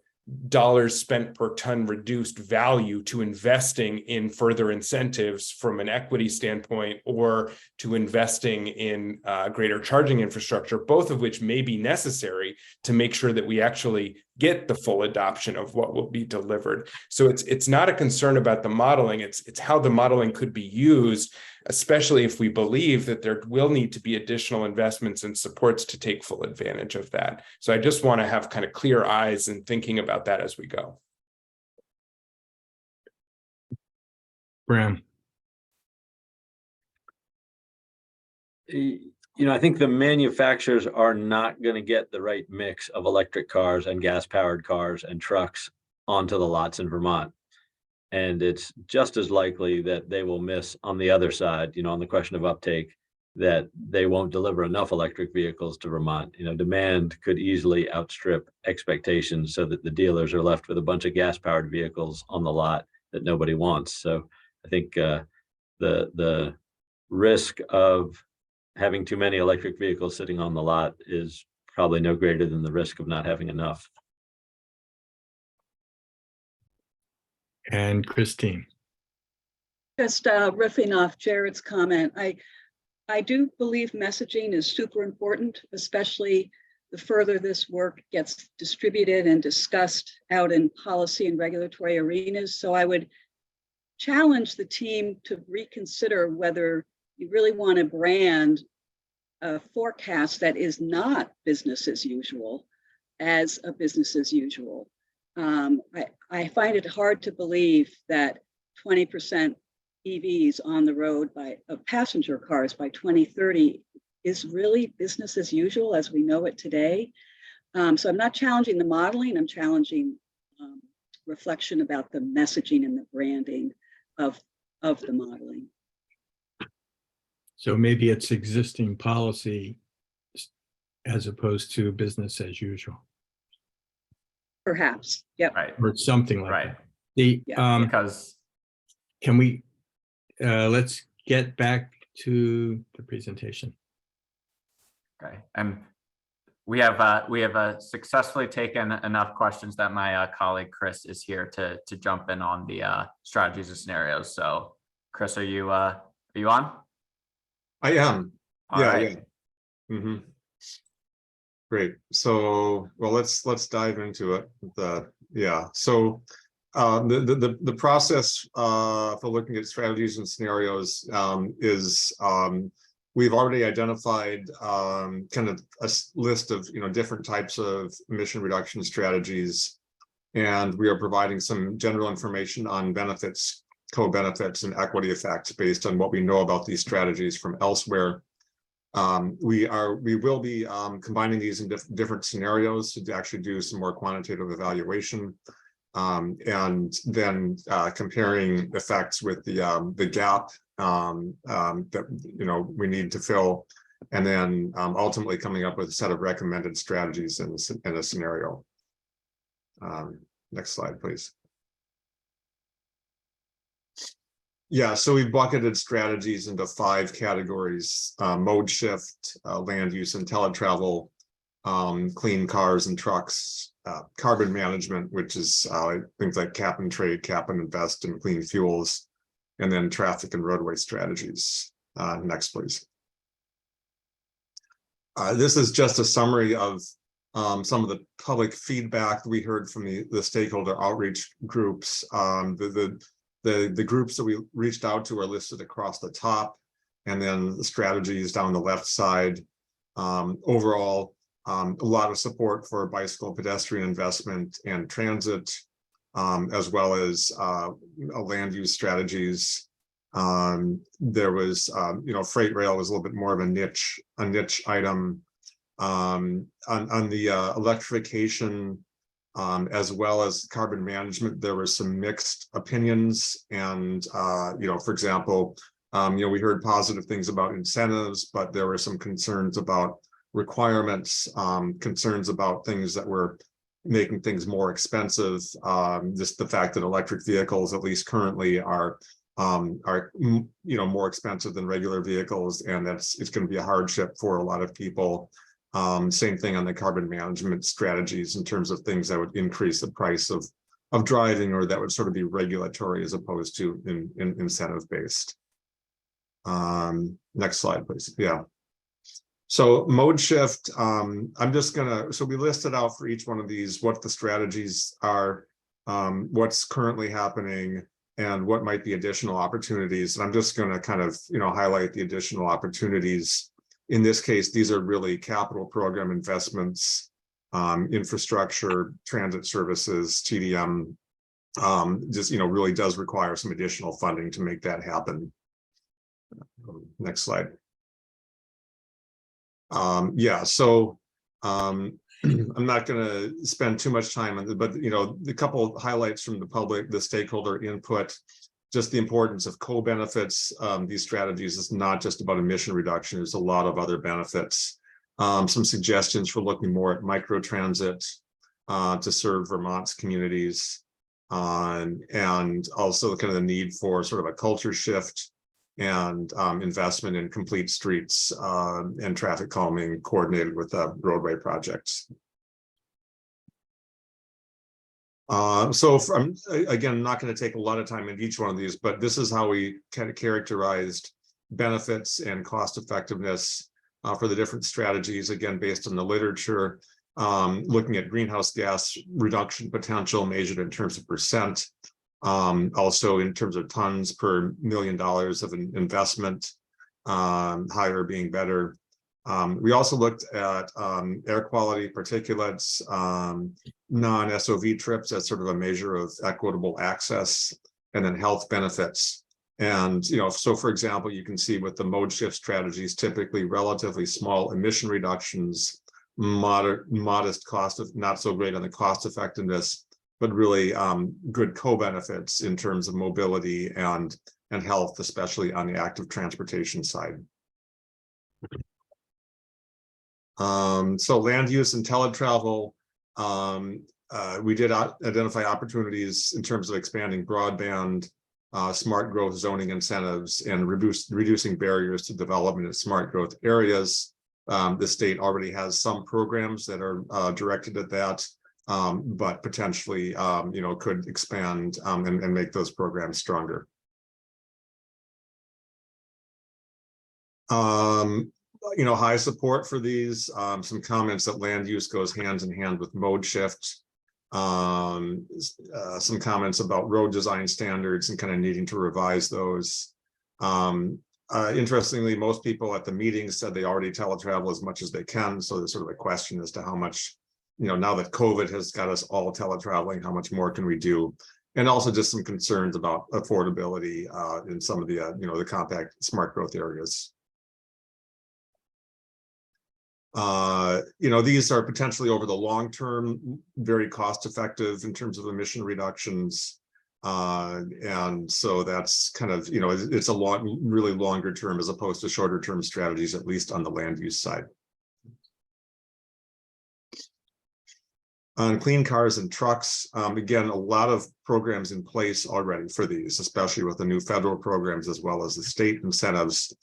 dollars spent per ton reduced value to investing in further incentives from an equity standpoint, or to investing in greater charging infrastructure, both of which may be necessary to make sure that we actually get the full adoption of what will be delivered. So it's not a concern about the modeling, it's how the modeling could be used, especially if we believe that there will need to be additional investments and supports to take full advantage of that. So I just want to have kind of clear eyes and thinking about that as we go. Bram. You know, I think the manufacturers are not going to get the right mix of electric cars and gas-powered cars and trucks onto the lots in Vermont. And it's just as likely that they will miss on the other side, you know, on the question of uptake, that they won't deliver enough electric vehicles to Vermont. You know, demand could easily outstrip expectations, so that the dealers are left with a bunch of gas-powered vehicles on the lot that nobody wants. So I think the risk of having too many electric vehicles sitting on the lot is probably no greater than the risk of not having enough. And Christine. Just riffing off Jared's comment, I do believe messaging is super important, especially the further this work gets distributed and discussed out in policy and regulatory arenas. So I would challenge the team to reconsider whether you really want to brand a forecast that is not business as usual as a business as usual. I find it hard to believe that 20% EVs on the road of passenger cars by 2030 is really business as usual as we know it today. So I'm not challenging the modeling, I'm challenging reflection about the messaging and the branding of the modeling. So maybe it's existing policy as opposed to business as usual. Perhaps, yep. Right. Or something like Right. that. The Yeah. Because can we let's get back to the presentation. okay. And we have successfully taken enough questions that my colleague Chris is here to jump in on the strategies and scenarios. So Chris, are you on? I am. All right. Yeah. Mm-hmm. Great. So, well, let's dive into it. So the process for looking at strategies and scenarios is we've already identified kind of a list of different types of emission reduction strategies, and we are providing some general information on benefits, co-benefits, and equity effects based on what we know about these strategies from elsewhere. We will be combining these in different scenarios to actually do some more quantitative evaluation, and then comparing effects with the gap that we need to fill, and then ultimately coming up with a set of recommended strategies in a scenario. Next slide, please. Yeah, so we've bucketed strategies into 5 categories: mode shift, land use and teletravel, clean cars and trucks, carbon management, which is things like cap and trade, cap and invest, and clean fuels, and then traffic and roadway strategies. Next, please. This is just a summary of some of the public feedback we heard from the stakeholder outreach groups. The groups that we reached out to are listed across the top, and then the strategies down the left side. Overall, a lot of support for bicycle pedestrian investment and transit, as well as land use strategies. There was, freight rail was a little bit more of a niche item. On the electrification, as well as carbon management, there were some mixed opinions. And, for example, we heard positive things about incentives, but there were some concerns about requirements, concerns about things that were making things more expensive. Just the fact that electric vehicles, at least currently, are more expensive than regular vehicles, and it's going to be a hardship for a lot of people. Same thing on the carbon management strategies in terms of things that would increase the price of driving, or that would sort of be regulatory as opposed to incentive based. Next slide, please. Yeah. So mode shift, so we listed out for each one of these what the strategies are, what's currently happening, and what might be additional opportunities. And I'm just going to kind of, highlight the additional opportunities. In this case, these are really capital program investments, infrastructure, transit services, TDM, just, really does require some additional funding to make that happen. Next slide. So I'm not going to spend too much time on it, but, the couple of highlights from the public, the stakeholder input, just the importance of co-benefits. These strategies is not just about emission reduction. There's a lot of other benefits. Some suggestions for looking more at microtransit to serve Vermont's communities, and also kind of the need for sort of a culture shift and investment in complete streets and traffic calming coordinated with roadway projects. So I'm again not going to take a lot of time in each one of these, but this is how we kind of characterized benefits and cost effectiveness for the different strategies, again based on the literature, looking at greenhouse gas reduction potential measured in terms of percent, also in terms of tons per $1 million of an investment, higher being better. We also looked at air quality, particulates, non-SOV trips as sort of a measure of equitable access, and then health benefits. And, so for example, you can see with the mode shift strategies, typically relatively small emission reductions, modest cost of, not so great on the cost effectiveness, but really good co-benefits in terms of mobility and health, especially on the active transportation side. So land use and teletravel, we did identify opportunities in terms of expanding broadband, smart growth zoning incentives, and reducing barriers to development in smart growth areas, The state already has some programs that are directed at that, but potentially, could expand and make those programs stronger. High support for these. Some comments that land use goes hand in hand with mode shift. Some comments about road design standards and kind of needing to revise those. Interestingly, most people at the meeting said they already teletravel as much as they can. So there's sort of a question as to how much, now that COVID has got us all teletraveling, how much more can we do? And also just some concerns about affordability in some of the, the compact smart growth areas. These are potentially over the long term, very cost effective in terms of emission reductions. And so that's kind of, it's a really longer term as opposed to shorter term strategies, at least on the land use side. On clean cars and trucks, again, a lot of programs in place already for these, especially with the new federal programs as well as the state incentives.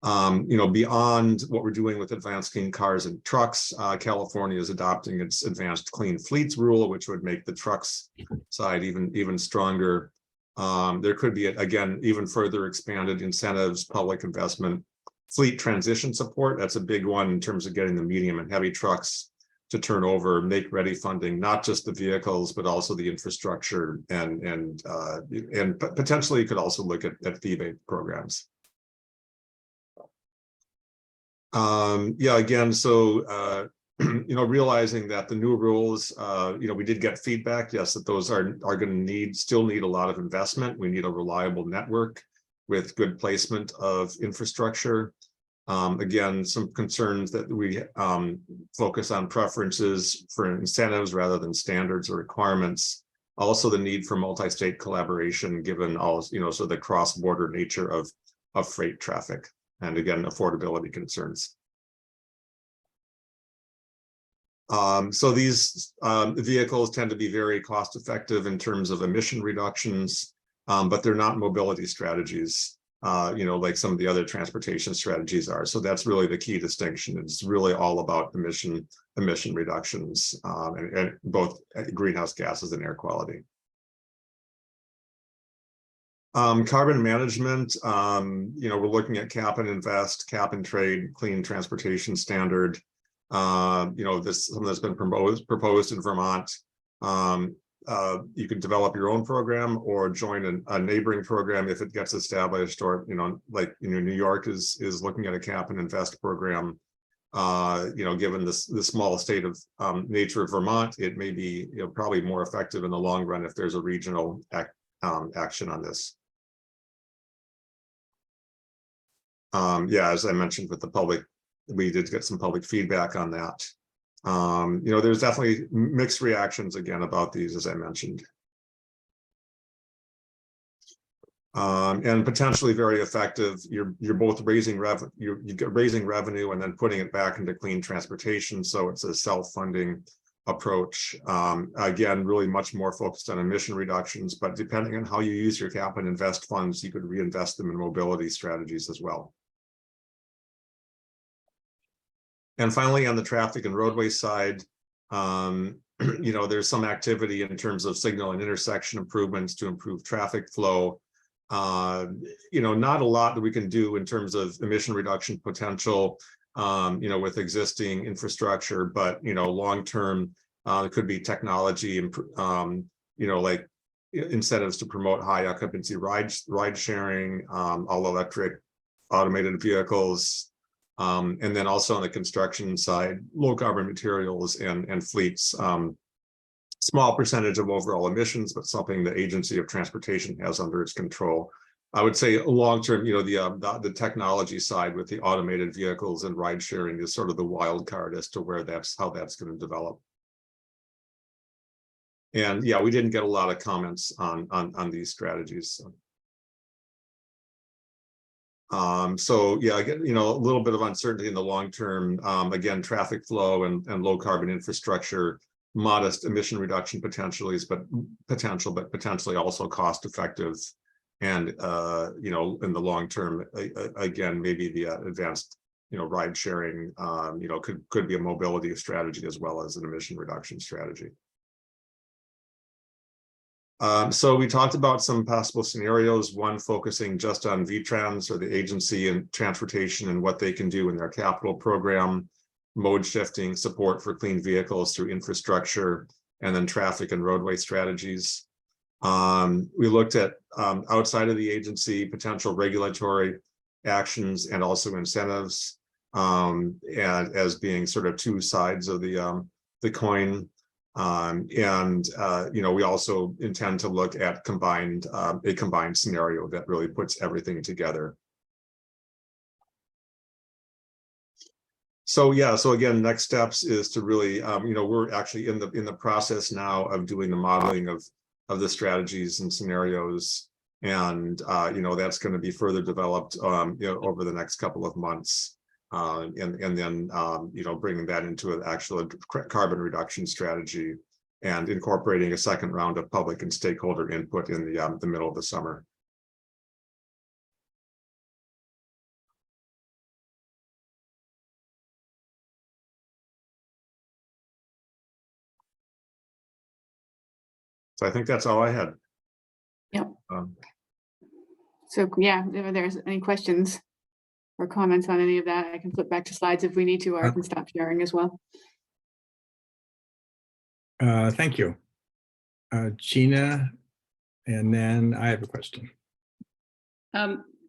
Beyond what we're doing with advanced clean cars and trucks, California is adopting its advanced clean fleets rule, which would make the trucks side even stronger. There could be, again, even further expanded incentives, public investment, fleet transition support. That's a big one in terms of getting the medium and heavy trucks to turn over, make ready funding, not just the vehicles, but also the infrastructure, and potentially you could also look at fee-based programs. Again, so realizing that the new rules, we did get feedback, yes, that those are going to still need a lot of investment. We need a reliable network with good placement of infrastructure. Again, some concerns that we focus on preferences for incentives rather than standards or requirements. Also the need for multi-state collaboration, given all, so the cross-border nature of freight traffic. And again, affordability concerns. So these vehicles tend to be very cost effective in terms of emission reductions, but they're not mobility strategies, like some of the other transportation strategies are. So that's really the key distinction. It's really all about emission reductions, and both greenhouse gases and air quality. Carbon management, we're looking at cap and invest, cap and trade, clean transportation standard. Something that's been proposed in Vermont. You could develop your own program or join a neighboring program if it gets established, or New York is looking at a cap and invest program. Given the small state of nature of Vermont, it may be probably more effective in the long run if there's a regional action on this. As I mentioned with the public, we did get some public feedback on that. There's definitely mixed reactions again about these, as I mentioned. And potentially very effective. You're both raising revenue, you're raising revenue and then putting it back into clean transportation. So it's a self-funding approach. Again, really much more focused on emission reductions, but depending on how you use your cap and invest funds, you could reinvest them in mobility strategies as well. And finally, on the traffic and roadway side, there's some activity in terms of signal and intersection improvements to improve traffic flow. Not a lot that we can do in terms of emission reduction potential, with existing infrastructure, but, long term, it could be technology, like incentives to promote high occupancy ride sharing, all electric automated vehicles. And then also on the construction side, low carbon materials and fleets, small percentage of overall emissions, but something the Agency of Transportation has under its control. I would say long term, the technology side with the automated vehicles and ride sharing is sort of the wild card as to how that's going to develop. And we didn't get a lot of comments on these strategies. So again, a little bit of uncertainty in the long term. Again, traffic flow and low carbon infrastructure, modest emission reduction potentially, but potentially also cost effective. And in the long term, again, maybe the advanced ride sharing, could be a mobility strategy as well as an emission reduction strategy. So we talked about some possible scenarios, one focusing just on VTrans or the agency and transportation and what they can do in their capital program, mode shifting, support for clean vehicles through infrastructure, and then traffic and roadway strategies. We looked at outside of the agency, potential regulatory actions and also incentives, and as being sort of two sides of the coin. We also intend to look at a combined scenario that really puts everything together. So yeah, so again, next steps is to really, we're actually in the process now of doing the modeling of the strategies and scenarios, and that's going to be further developed over the next couple of months. And then bringing that into an actual carbon reduction strategy and incorporating a second round of public and stakeholder input in the middle of the summer. So I think that's all I had. Yep. So yeah, if there's any questions or comments on any of that, I can flip back to slides if we need to, or I can stop sharing as well. Thank you. Gina, and then I have a question.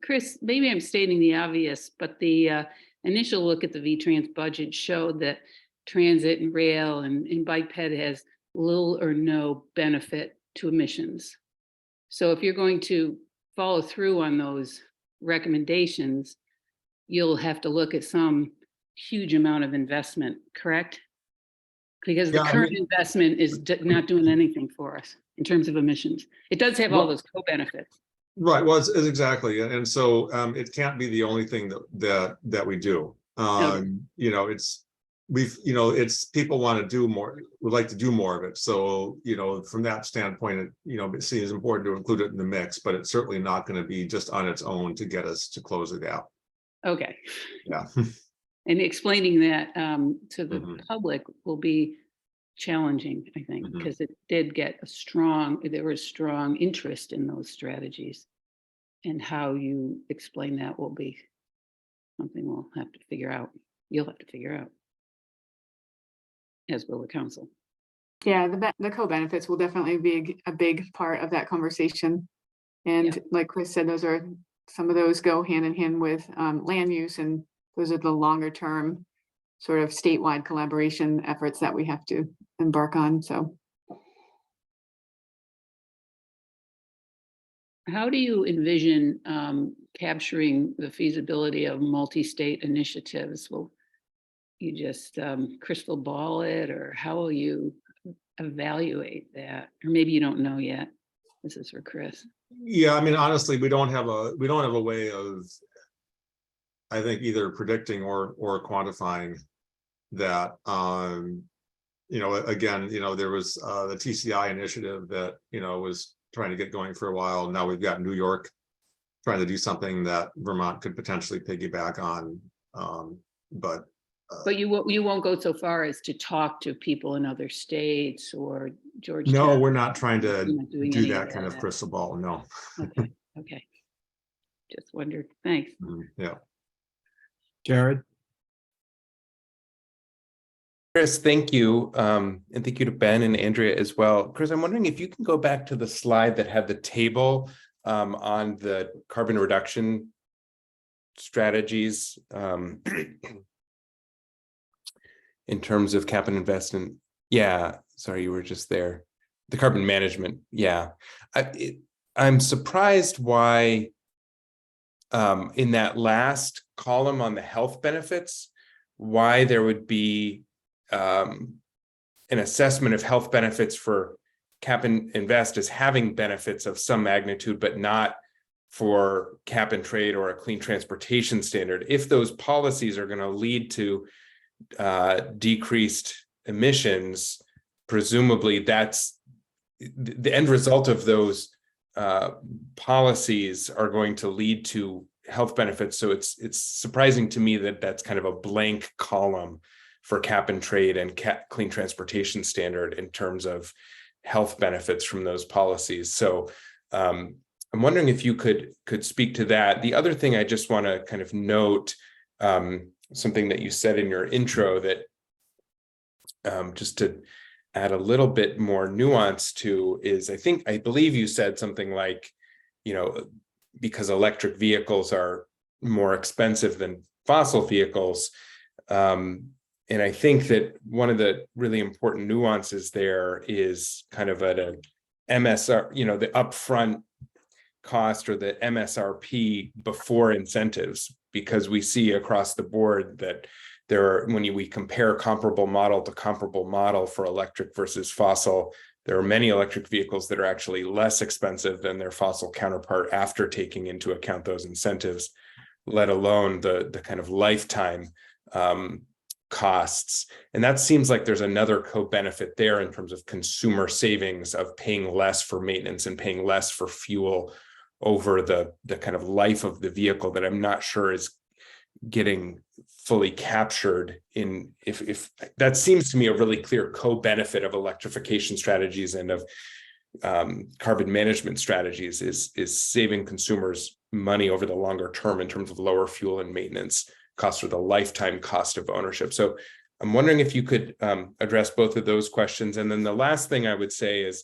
Chris, maybe I'm stating the obvious, but the initial look at the VTrans budget showed that transit and rail and bike ped has little or no benefit to emissions. So if you're going to follow through on those recommendations, you'll have to look at some huge amount of investment, correct? Because the current investment is not doing anything for us in terms of emissions. It does have all those co-benefits. Right. Well, it's exactly, and so it can't be the only thing that we do. It's people want to do more, would like to do more of it. So from that standpoint, it seems important to include it in the mix, but it's certainly not going to be just on its own to get us to close the gap. Okay. Yeah. And explaining that to the public will be challenging, I think, because it did get there was strong interest in those strategies, and how you explain that will be something we'll have to figure out. You'll have to figure out, as will the council. Yeah, the co-benefits will definitely be a big part of that conversation. And like Chris said, some of those go hand in hand with land use, and those are the longer term sort of statewide collaboration efforts that we have to embark on. So how do you envision capturing the feasibility of multi-state initiatives? Will you just crystal ball it, or how will you evaluate that? Or maybe you don't know yet. This is for Chris. Yeah, I mean, honestly, we don't have a way of, I think, either predicting or quantifying that. Again, there was the TCI initiative that was trying to get going for a while. Now we've got New York trying to do something that Vermont could potentially piggyback on. But you won't go so far as to talk to people in other states or Georgia. No, we're not trying to do that kind of that. crystal ball. No. Okay. Just wondered. Thanks. Yeah. Jared. Chris, thank you. And thank you to Ben and Andrea as well. Chris, I'm wondering if you can go back to the slide that had the table on the carbon reduction strategies in terms of cap and investment. Yeah, sorry, you were just there. The carbon management. Yeah, I'm surprised why in that last column on the health benefits, why there would be an assessment of health benefits for cap and invest as having benefits of some magnitude, but not for cap and trade or a clean transportation standard. If those policies are going to lead to decreased emissions, presumably that's the end result of those policies are going to lead to health benefits. So it's surprising to me that that's kind of a blank column for cap and trade and clean transportation standard in terms of health benefits from those policies. So I'm wondering if you could speak to that. The other thing I just want to kind of note, something that you said in your intro that just to add a little bit more nuance to is, I believe you said something like, because electric vehicles are more expensive than fossil vehicles. And I think that one of the really important nuances there is kind of at a MSR, the upfront cost or the MSRP before incentives, because we see across the board that when we compare comparable model to comparable model for electric versus fossil, there are many electric vehicles that are actually less expensive than their fossil counterpart after taking into account those incentives, let alone the kind of lifetime costs. And that seems like there's another co-benefit there in terms of consumer savings of paying less for maintenance and paying less for fuel over the kind of life of the vehicle that I'm not sure is getting fully captured in, if that seems to me a really clear co-benefit of electrification strategies and of carbon management strategies is saving consumers money over the longer term in terms of lower fuel and maintenance cost or the lifetime cost of ownership. So I'm wondering if you could address both of those questions. And then the last thing I would say is,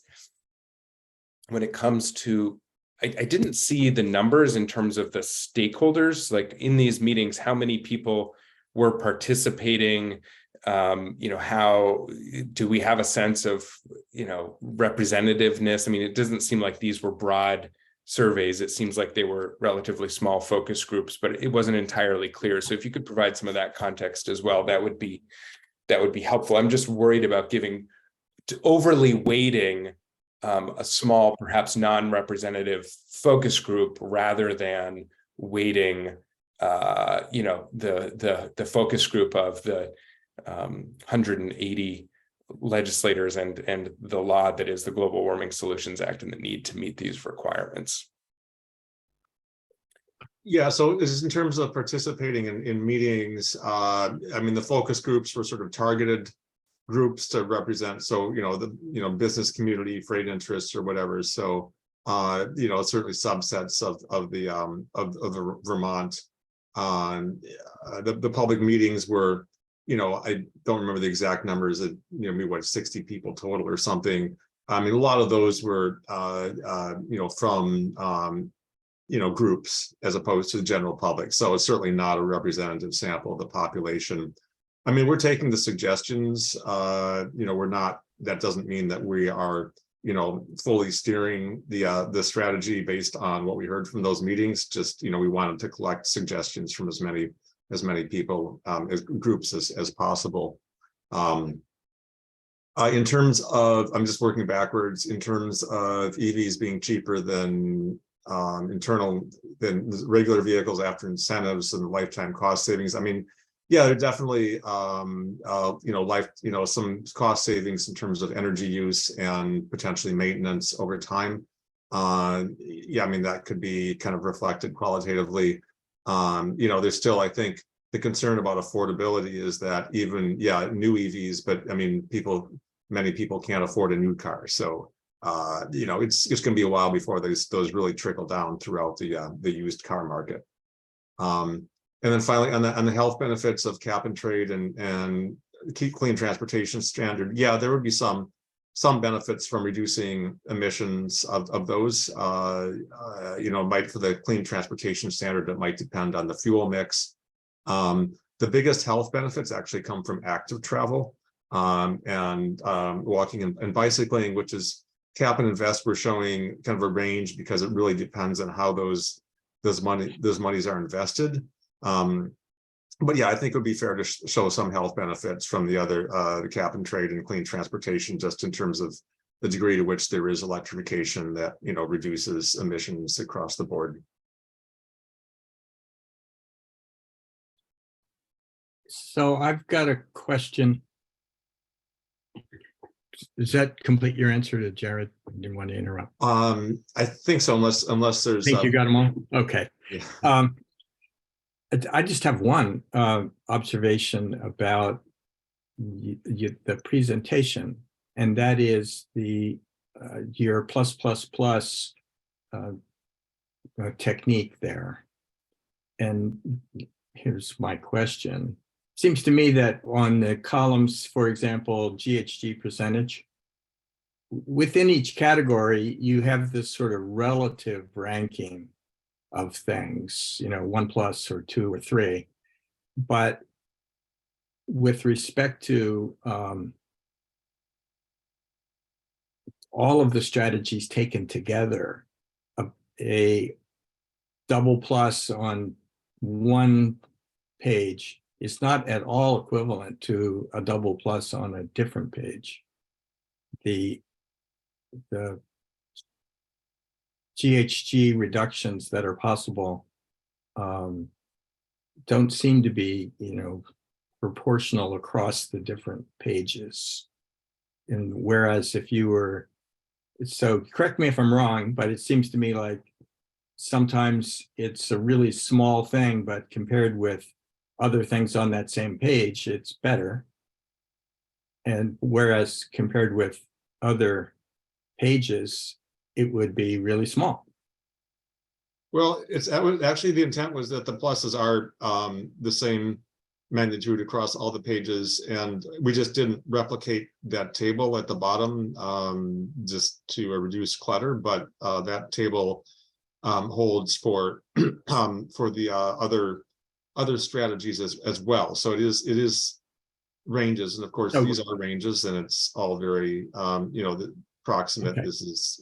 when it comes to, I didn't see the numbers in terms of the stakeholders, like in these meetings, how many people were participating, how do we have a sense of, representativeness? I mean, it doesn't seem like these were broad surveys. It seems like they were relatively small focus groups, but it wasn't entirely clear. So if you could provide some of that context as well, that would be helpful. I'm just worried about overly weighting a small, perhaps non-representative focus group rather than weighting, the focus group of the 180 legislators and the law that is the Global Warming Solutions Act and the need to meet these requirements. Yeah, so this is in terms of participating in meetings. The focus groups were sort of targeted groups to represent, so the business community, freight interests, or whatever. So certainly subsets of the Vermont. The public meetings were, I don't remember the exact numbers, maybe 60 people total or something. I mean, a lot of those were from groups as opposed to the general public. So it's certainly not a representative sample of the population. I mean, we're taking the suggestions, we're not, that doesn't mean that we are, fully steering the strategy based on what we heard from those meetings. Just, we wanted to collect suggestions from as many people, as groups as possible. In terms of, I'm just working backwards, in terms of EVs being cheaper than regular vehicles after incentives and lifetime cost savings. I mean, yeah, there definitely, some cost savings in terms of energy use and potentially maintenance over time. That could be kind of reflected qualitatively. There's still, I think, the concern about affordability is that even, new EVs, but I mean, many people can't afford a new car. So, it's going to be a while before those really trickle down throughout the used car market. And then finally, on the health benefits of cap and trade and keep clean transportation standard, there would be some benefits from reducing emissions of those. Might for the clean transportation standard, it might depend on the fuel mix. The biggest health benefits actually come from active travel and walking and bicycling, which is cap and invest. We're showing kind of a range because it really depends on how those monies are invested. But I think it would be fair to show some health benefits from the other, the cap and trade and clean transportation, just in terms of the degree to which there is electrification that, reduces emissions across the board. So I've got a question. Does that complete your answer to Jared? I didn't want to interrupt. I think so, unless there's. Think you got them all? Okay. Yeah. I just have one observation about the presentation, and that is your technique there. And here's my question. Seems to me that on the columns, for example, GHG percentage, within each category, you have this sort of relative ranking of things, 1+ or 2 or 3. But with respect to all of the strategies taken together, a double plus on one page is not at all equivalent to a double plus on a different page. The GHG reductions that are possible don't seem to be, proportional across the different pages. And whereas if you were, so correct me if I'm wrong, but it seems to me like sometimes it's a really small thing, but compared with other things on that same page, it's better. And whereas compared with other pages, it would be really small. Well, actually, the intent was that the pluses are the same magnitude across all the pages, and we just didn't replicate that table at the bottom just to reduce clutter, but that table holds for the other strategies as well. So it is ranges, and of course these are ranges, and it's all very the approximate. Okay. This is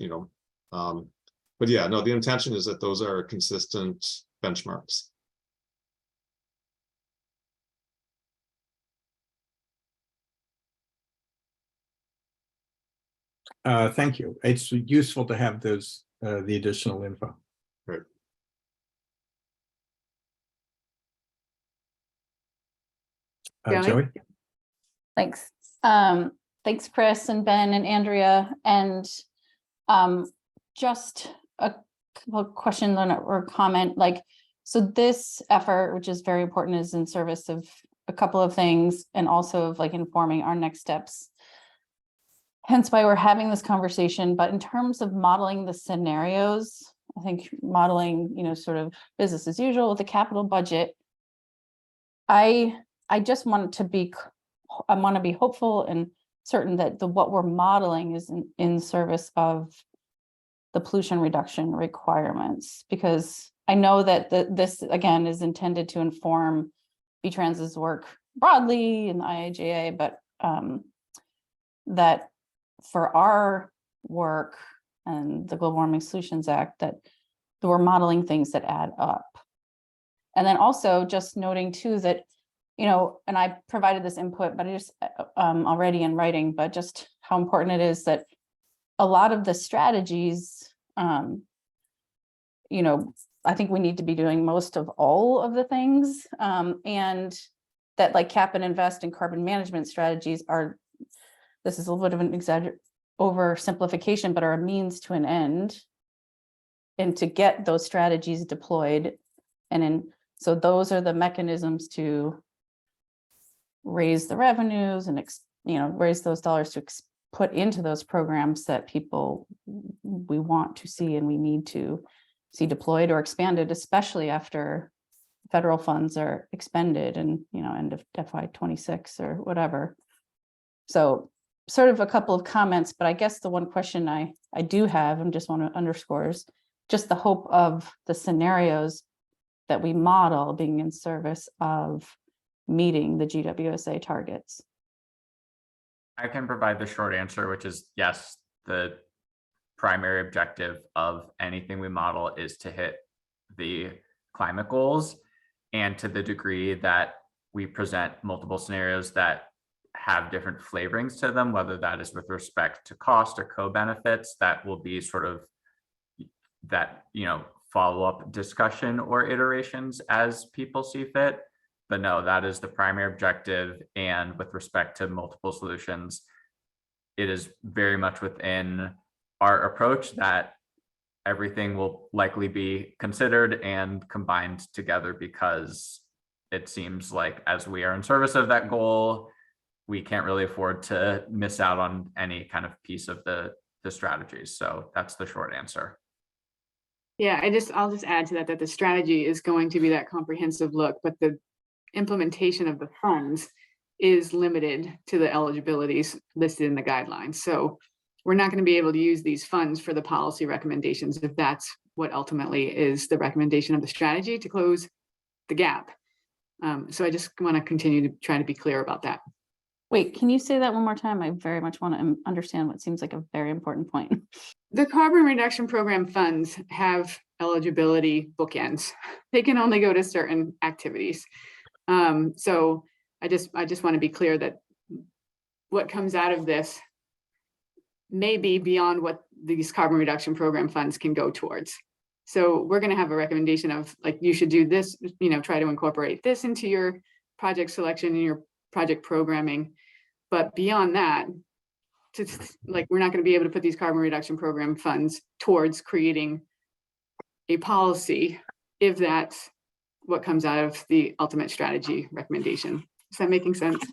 but yeah, no, the intention is that those are consistent benchmarks. Thank you. It's useful to have those the additional info. Right. Joey? Thanks. Thanks, Chris and Ben and Andrea. And just a couple of questions or comment, so this effort, which is very important, is in service of a couple of things and also of informing our next steps. Hence why we're having this conversation. But in terms of modeling the scenarios, I think modeling, sort of business as usual with the capital budget, I just want to be hopeful and certain that what we're modeling is in service of the pollution reduction requirements, because I know that this again is intended to inform VTrans's work broadly in the IIJA, but that for our work and the Global Warming Solutions Act, that we're modeling things that add up. And then also just noting too that, and I provided this input, but I just already in writing, but just how important it is that a lot of the strategies, I think we need to be doing most of all of the things, and that cap and invest and carbon management strategies are, this is a little bit of an oversimplification, but are a means to an end, and to get those strategies deployed. So those are the mechanisms to raise the revenues and, raise those dollars to put into those programs that we want to see and we need to see deployed or expanded, especially after federal funds are expended and, end of FY26 or whatever. So sort of a couple of comments, but I guess the one question I do have, and just want to underscore, is just the hope of the scenarios that we model being in service of meeting the GWSA targets. I can provide the short answer, which is yes, the primary objective of anything we model is to hit the climate goals. And to the degree that we present multiple scenarios that have different flavorings to them, whether that is with respect to cost or co-benefits, that will be sort of that, follow-up discussion or iterations as people see fit. But no, that is the primary objective. And with respect to multiple solutions, it is very much within our approach that everything will likely be considered and combined together, because it seems like as we are in service of that goal, we can't really afford to miss out on any kind of piece of the strategies. So that's the short answer. Yeah, I'll just add to that, that the strategy is going to be that comprehensive look, but the implementation of the funds is limited to the eligibilities listed in the guidelines. So we're not going to be able to use these funds for the policy recommendations if that's what ultimately is the recommendation of the strategy to close the gap. So I just want to continue to try to be clear about that. Wait, can you say that one more time? I very much want to understand what seems like a very important point. The carbon reduction program funds have eligibility bookends. They can only go to certain activities. So I just want to be clear that what comes out of this may be beyond what these carbon reduction program funds can go towards. So we're going to have a recommendation of, like, you should do this, you know, try to incorporate this into your project selection and your project programming. But beyond that, like, we're not going to be able to put these carbon reduction program funds towards creating a policy if that's what comes out of the ultimate strategy recommendation. Is that making sense?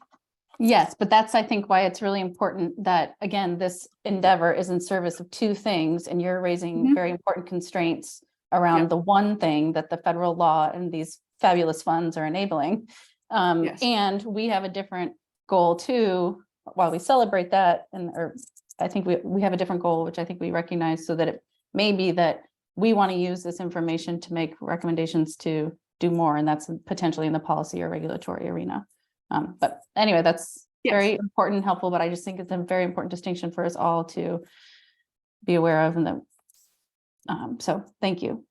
Yes, but that's, I think, why it's really important that, again, this endeavor is in service of two things, and you're raising very important constraints around the one thing that the federal law and these fabulous funds are enabling. And we have a different goal too, while we celebrate that, or I think we have a different goal, which I think we recognize, so that it may be that we want to use this information to make recommendations to do more, and that's potentially in the policy or regulatory arena. But anyway, that's very important and helpful, but I just think it's a very important distinction for us all to be aware of. And that, so thank you.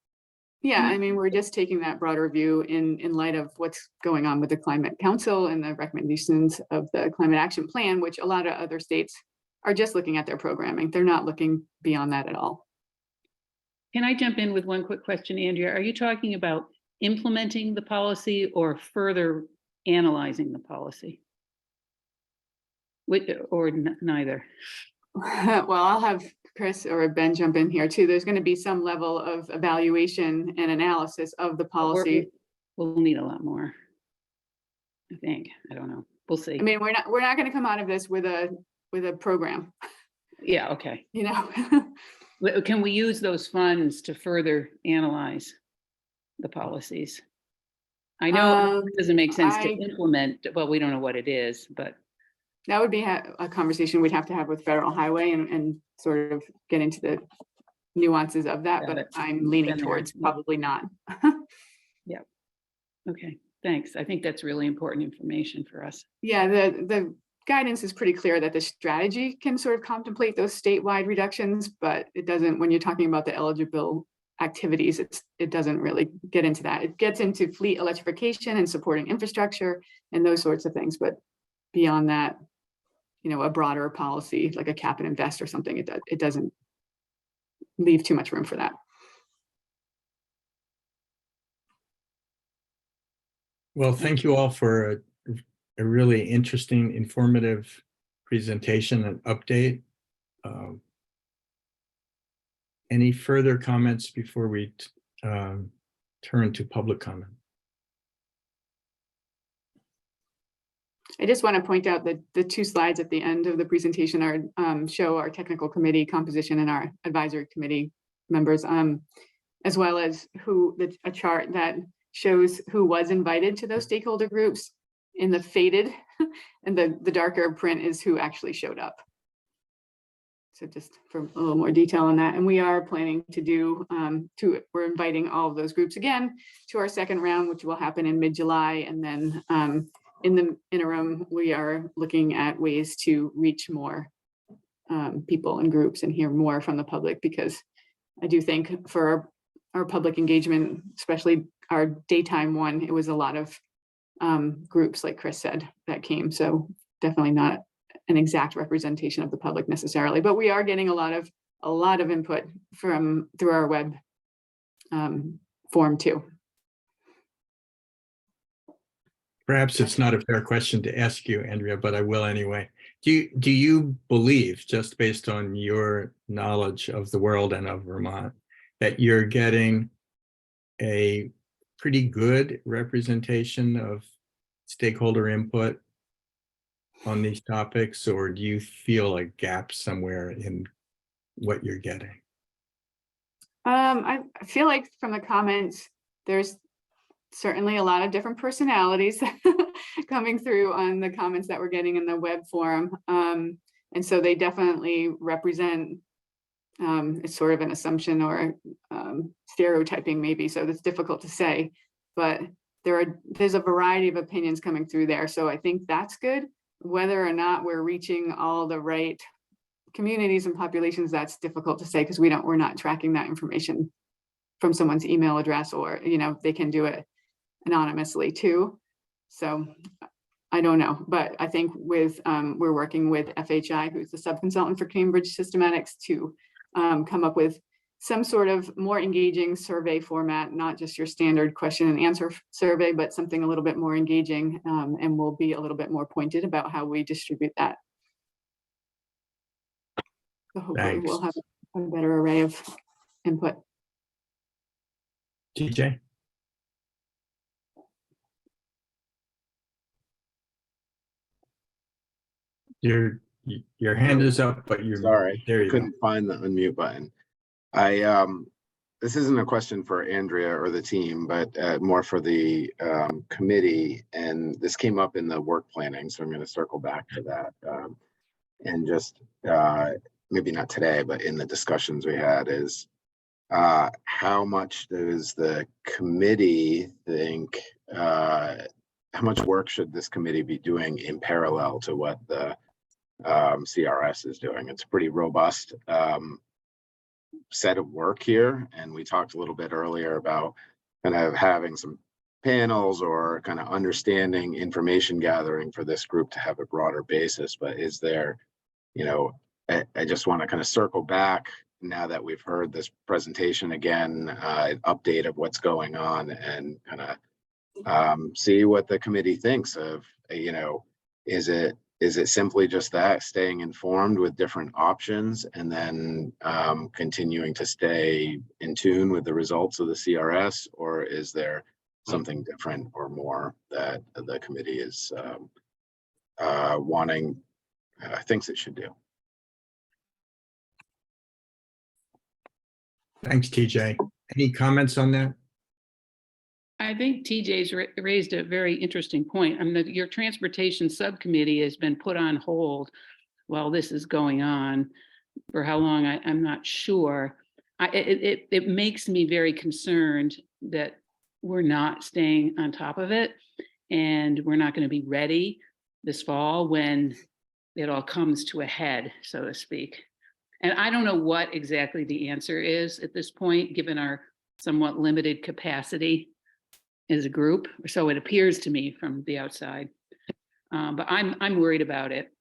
Yeah, I mean, we're just taking that broader view in light of what's going on with the Climate Council and the recommendations of the Climate Action Plan, which a lot of other states are just looking at their programming. They're not looking beyond that at all. Can I jump in with one quick question, Andrea? Are you talking about implementing the policy or further analyzing the policy? Or neither? Well, I'll have Chris or Ben jump in here too. There's going to be some level of evaluation and analysis of the policy. We'll need a lot more, I think. I don't know. We'll see. I mean, we're not going to come out of this with a program. Yeah. Okay. You know, can we use those funds to further analyze the policies? I know it doesn't make sense to implement, well, we don't know what it is, but. That would be a conversation we'd have to have with Federal Highway and sort of get into the nuances of that, but I'm leaning towards probably not. Yeah. Okay, thanks. I think that's really important information for us. Yeah, the guidance is pretty clear that the strategy can sort of contemplate those statewide reductions, but it doesn't, when you're talking about the eligible activities, it doesn't really get into that. It gets into fleet electrification and supporting infrastructure and those sorts of things, but beyond that, you know, a broader policy like a cap and invest or something, it doesn't leave too much room for that. Well, thank you all for a really interesting, informative presentation and update. Any further comments before we turn to public comment? I just want to point out that the two slides at the end of the presentation are show our technical committee composition and our advisory committee members, as well as a chart that shows who was invited to those stakeholder groups in the faded, and the darker print is who actually showed up. So just for a little more detail on that. And we are planning to do, we're inviting all of those groups again to our second round, which will happen in mid-July. And then in the interim, we are looking at ways to reach more people and groups and hear more from the public, because I do think for our public engagement, especially our daytime one, it was a lot of groups, like Chris said, that came. So definitely not an exact representation of the public necessarily, but we are getting a lot of input through our web form too. Perhaps it's not a fair question to ask you, Andrea, but I will anyway. Do you believe, just based on your knowledge of the world and of Vermont, that you're getting a pretty good representation of stakeholder input on these topics, or do you feel a gap somewhere in what you're getting? I feel like from the comments, there's certainly a lot of different personalities coming through on the comments that we're getting in the web forum. And so they definitely represent, it's sort of an assumption or stereotyping maybe, so that's difficult to say, but there's a variety of opinions coming through there. So I think that's good. Whether or not we're reaching all the right communities and populations, that's difficult to say because we're not tracking that information from someone's email address, or, you know, they can do it anonymously too. So I don't know, but I think we're working with FHI, who's the subconsultant for Cambridge Systematics, to come up with some sort of more engaging survey format, not just your standard question and answer survey, but something a little bit more engaging, and we'll be a little bit more pointed about how we distribute that. So hopefully we'll have a better array of input. TJ? Your hand is up, but you're Sorry, there. You couldn't find the unmute button. This isn't a question for Andrea or the team, but more for the committee. And this came up in the work planning, so I'm going to circle back to that. And just maybe not today, but in the discussions we had, is how much does the committee think, how much work should this committee be doing in parallel to what the CRS is doing? It's a pretty robust set of work here, and we talked a little bit earlier about kind of having some panels or kind of understanding information gathering for this group to have a broader basis. But is there, you know, I just want to kind of circle back now that we've heard this presentation again, an update of what's going on, and kind of see what the committee thinks of, you know, is it simply just that, staying informed with different options and then continuing to stay in tune with the results of the CRS, or is there something different or more that the committee is thinks it should do? Thanks, TJ. Any comments on that? I think TJ's raised a very interesting point. I mean, your transportation subcommittee has been put on hold while this is going on. For how long, I'm not sure. It makes me very concerned that we're not staying on top of it, and we're not going to be ready this fall when it all comes to a head, so to speak. And I don't know what exactly the answer is at this point, given our somewhat limited capacity as a group, or so it appears to me from the outside. But I'm worried about it.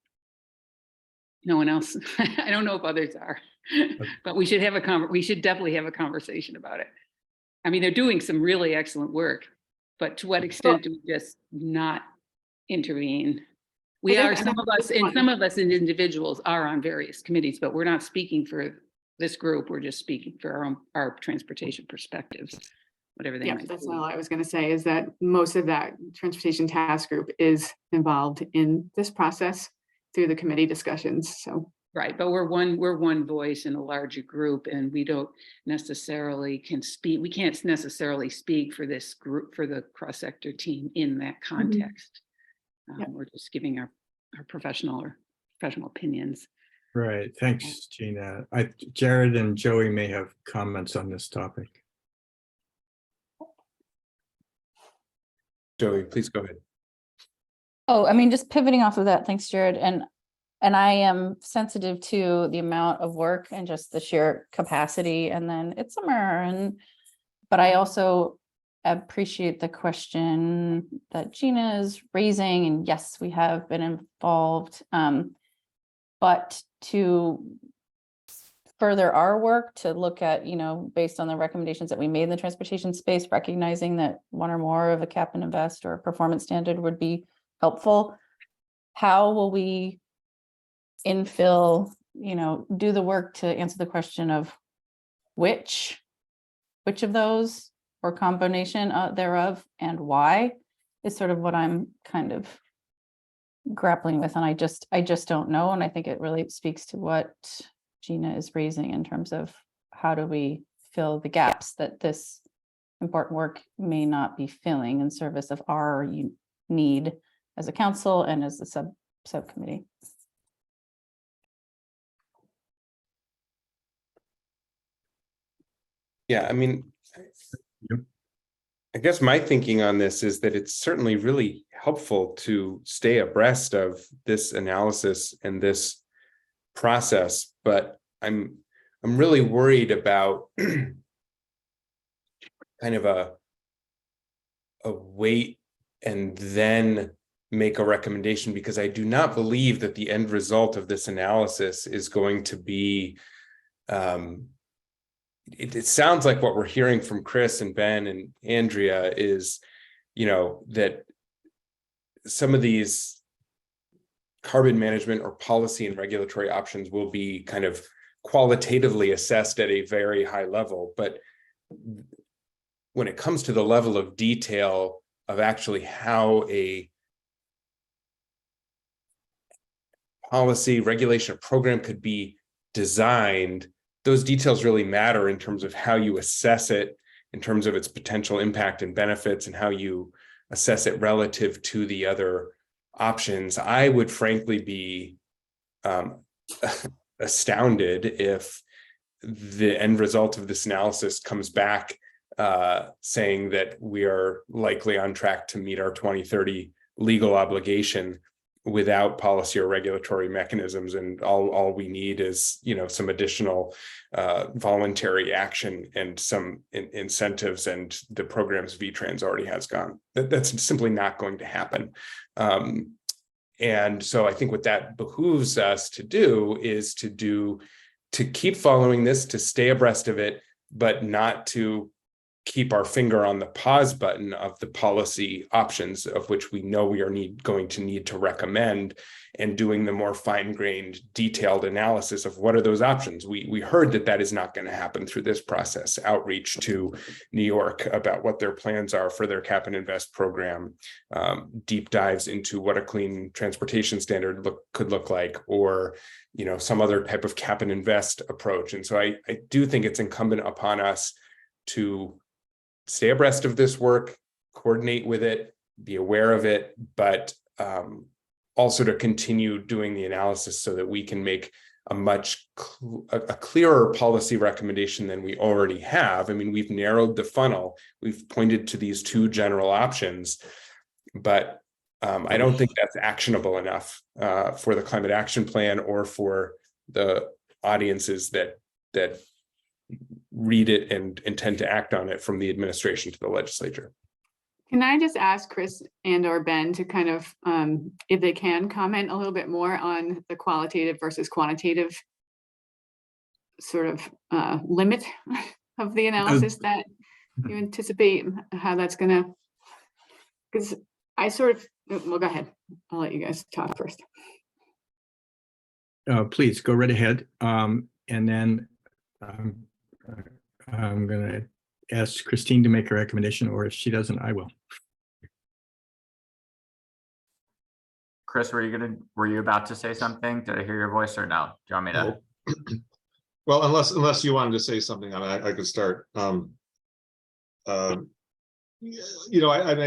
No one else. I don't know if others are, but we should definitely have a conversation about it. I mean, they're doing some really excellent work, but to what extent do we just not intervene? We are, some of us as individuals are on various committees, but we're not speaking for this group. We're just speaking for our transportation perspectives, whatever they might be. That's all I was going to say, is that most of that transportation task group is involved in this process through the committee discussions. So right, but we're one voice in a larger group, and we don't necessarily we can't necessarily speak for this group, for the cross-sector team in that context. We're just giving our professional opinions. Right. Thanks, Gina. Jared and Joey may have comments on this topic. Joey, please go ahead. Oh, I mean, just pivoting off of that, thanks, Jared. And I am sensitive to the amount of work and just the sheer capacity, and then it's summer, but I also appreciate the question that Gina is raising, and yes, we have been involved, but to further our work, to look at, you know, based on the recommendations that we made in the transportation space, recognizing that one or more of a cap and invest or a performance standard would be helpful. How will we infill, you know, do the work to answer the question of which which of those or combination thereof and why is sort of what I'm kind of grappling with. And I just don't know. And I think it really speaks to what Gina is raising in terms of how do we fill the gaps that this important work may not be filling in service of our need as a council and as a subcommittee. Yeah, I mean, Yep. I guess my thinking on this is that it's certainly really helpful to stay abreast of this analysis and this process, but I'm really worried about kind of a wait and then make a recommendation, because I do not believe that the end result of this analysis is going to be it sounds like what we're hearing from Chris and Ben and Andrea is, that some of these carbon management or policy and regulatory options will be kind of qualitatively assessed at a very high level. But when it comes to the level of detail of actually how a policy, regulation, or program could be designed, those details really matter in terms of how you assess it, in terms of its potential impact and benefits, and how you assess it relative to the other options. I would frankly be astounded if the end result of this analysis comes back saying that we are likely on track to meet our 2030 legal obligation without policy or regulatory mechanisms, and all we need is some additional voluntary action and some incentives, and the program's VTrans already has gone. That's simply not going to happen. And so I think what that behooves us to do is to keep following this, to stay abreast of it, but not to keep our finger on the pause button of the policy options, of which we know we are going to need to recommend, and doing the more fine-grained, detailed analysis of what are those options. We heard that is not going to happen through this process. Outreach to New York about what their plans are for their cap and invest program, deep dives into what a clean transportation standard could look like, or some other type of cap and invest approach. And so I do think it's incumbent upon us to stay abreast of this work, coordinate with it, be aware of it, but also to continue doing the analysis so that we can make a clearer policy recommendation than we already have. I mean, we've narrowed the funnel. We've pointed to these two general options, but I don't think that's actionable enough for the climate action plan or for the audiences that read it and intend to act on it, from the administration to the legislature. Can I just ask Chris and or Ben to kind of, if they can, comment a little bit more on the qualitative versus quantitative sort of limit of the analysis that you anticipate, how that's gonna, because I sort of, well, go ahead. I'll let you guys talk first. Please go right ahead. And then I'm going to ask Christine to make a recommendation, or if she doesn't, I will. Chris, were you about to say something? Did I hear your voice, or no? Do you want me to? Well, unless you wanted to say something, I could start. I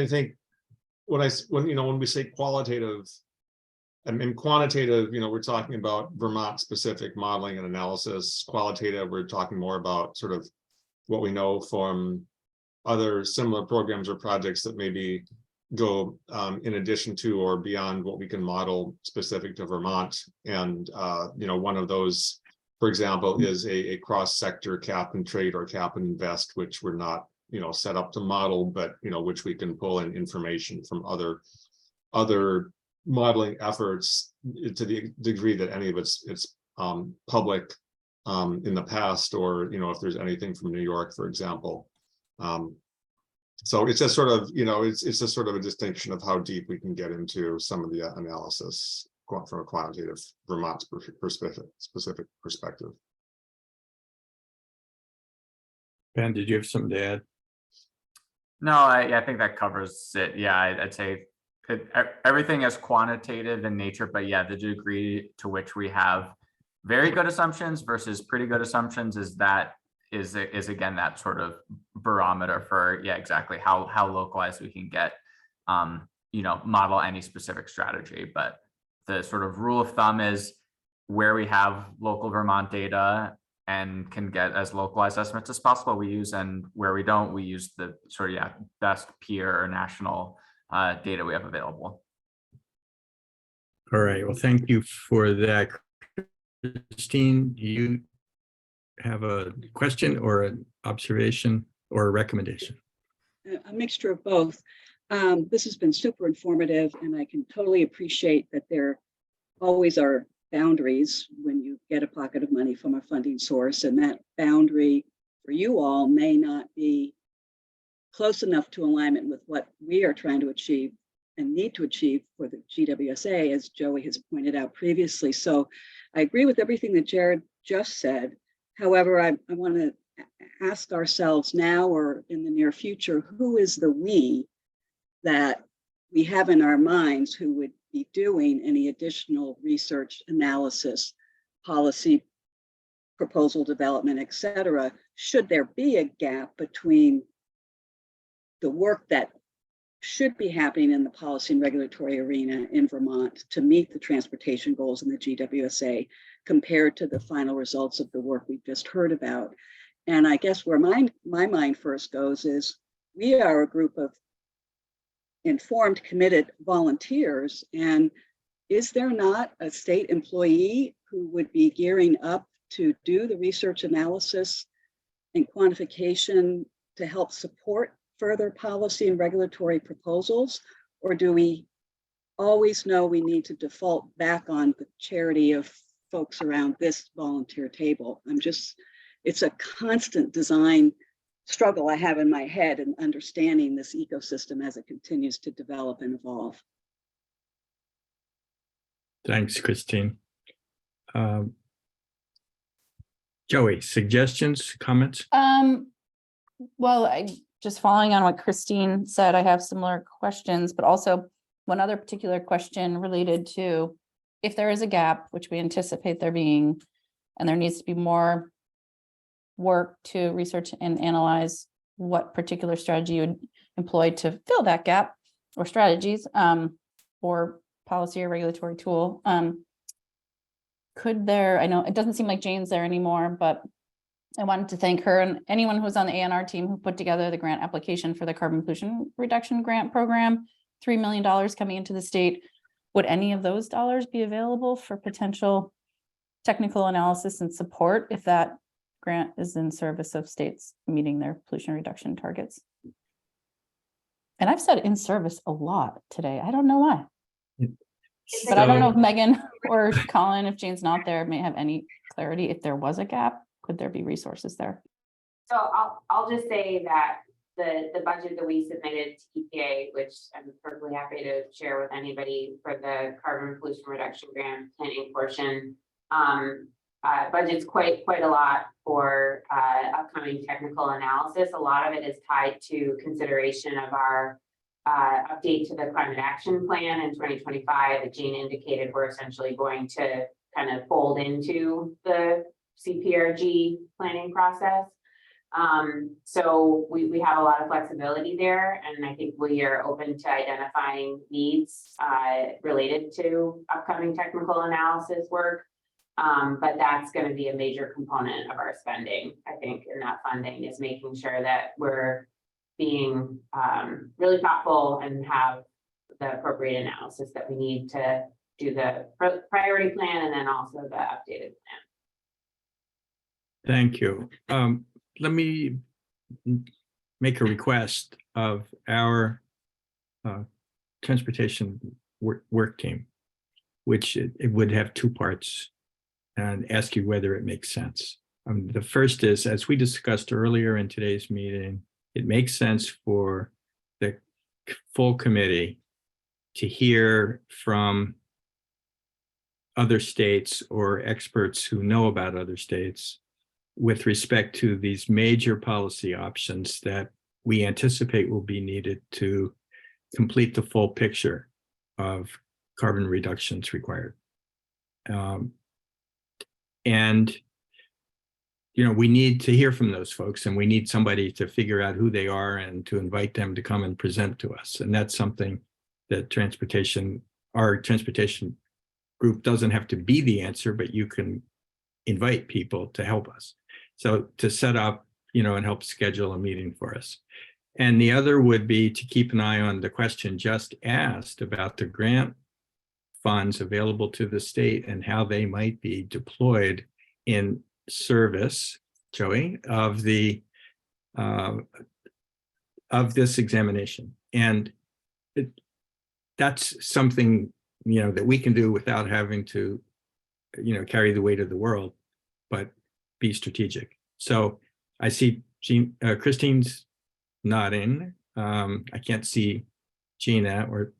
think when we say qualitative and quantitative, we're talking about Vermont specific modeling and analysis. Qualitative, we're talking more about sort of what we know from other similar programs or projects that maybe go in addition to or beyond what we can model specific to Vermont. And one of those, for example, is a cross-sector cap and trade or cap and invest, which we're not set up to model, but which we can pull in information from other modeling efforts to the degree that any of it's public in the past, or if there's anything from New York, for example. So it's just sort of it's just sort of a distinction of how deep we can get into some of the analysis from a quantitative Vermont specific perspective. Ben, did you have something to add? No, I think that covers it. Yeah, I'd say everything is quantitative in nature, but yeah, the degree to which we have very good assumptions versus pretty good assumptions is again that sort of barometer for exactly how localized we can get, model any specific strategy. But the sort of rule of thumb is where we have local Vermont data and can get as localized estimates as possible, we use, and where we don't, we use the sort of best peer or national data we have available. All right, well, thank you for that. Christine, do you have a question or an observation or a recommendation? A mixture of both. This has been super informative, and I can totally appreciate that there always are boundaries when you get a pocket of money from a funding source, and that boundary for you all may not be close enough to alignment with what we are trying to achieve and need to achieve for the GWSA, as Joey has pointed out previously. So I agree with everything that Jared just said. However, I want to ask ourselves now or in the near future, who is the we that we have in our minds who would be doing any additional research, analysis, policy, proposal development, et cetera, should there be a gap between the work that should be happening in the policy and regulatory arena in Vermont to meet the transportation goals in the GWSA compared to the final results of the work we've just heard about. And I guess where my mind first goes is we are a group of informed, committed volunteers. And is there not a state employee who would be gearing up to do the research analysis and quantification to help support further policy and regulatory proposals? Or do we always know we need to default back on the charity of folks around this volunteer table? It's a constant design struggle I have in my head in understanding this ecosystem as it continues to develop and evolve. Thanks, Christine. Joey, suggestions, comments? Well, just following on what Christine said, I have similar questions, but also one other particular question related to if there is a gap, which we anticipate there being, and there needs to be more work to research and analyze what particular strategy you would employ to fill that gap, or strategies, or policy or regulatory tool. Could there, I know it doesn't seem like Jane's there anymore, but I wanted to thank her and anyone who was on the ANR team who put together the grant application for the carbon pollution reduction grant program, $3 million coming into the state. Would any of those dollars be available for potential technical analysis and support if that grant is in service of states meeting their pollution reduction targets? And I've said in service a lot today. I don't know why. But I don't know if Megan or Colin, if Jane's not there, may have any clarity. If there was a gap, could there be resources there? So I'll just say that the budget that we submitted to EPA, which I'm perfectly happy to share with anybody for the carbon pollution reduction grant planning portion, budget's quite a lot for upcoming technical analysis. A lot of it is tied to consideration of our update to the climate action plan in 2025 that Jane indicated we're essentially going to kind of fold into the CPRG planning process. So we have a lot of flexibility there, and I think we are open to identifying needs related to upcoming technical analysis work. But that's going to be a major component of our spending, I think, in that funding, is making sure that we're being really thoughtful and have the appropriate analysis that we need to do the priority plan and then also the updated plan. Thank you. Let me make a request of our transportation work team, which it would have two parts, and ask you whether it makes sense. The first is, as we discussed earlier in today's meeting, it makes sense for the full committee to hear from other states or experts who know about other states with respect to these major policy options that we anticipate will be needed to complete the full picture of carbon reductions required. And we need to hear from those folks, and we need somebody to figure out who they are and to invite them to come and present to us. And that's something that our transportation group doesn't have to be the answer, but you can invite people to help us. So to set up, and help schedule a meeting for us. And the other would be to keep an eye on the question just asked about the grant funds available to the state and how they might be deployed in service, Joey, of this examination. And that's something, that we can do without having to, carry the weight of the world, but be strategic. So I see Christine's nodding. I can't see Gina. Or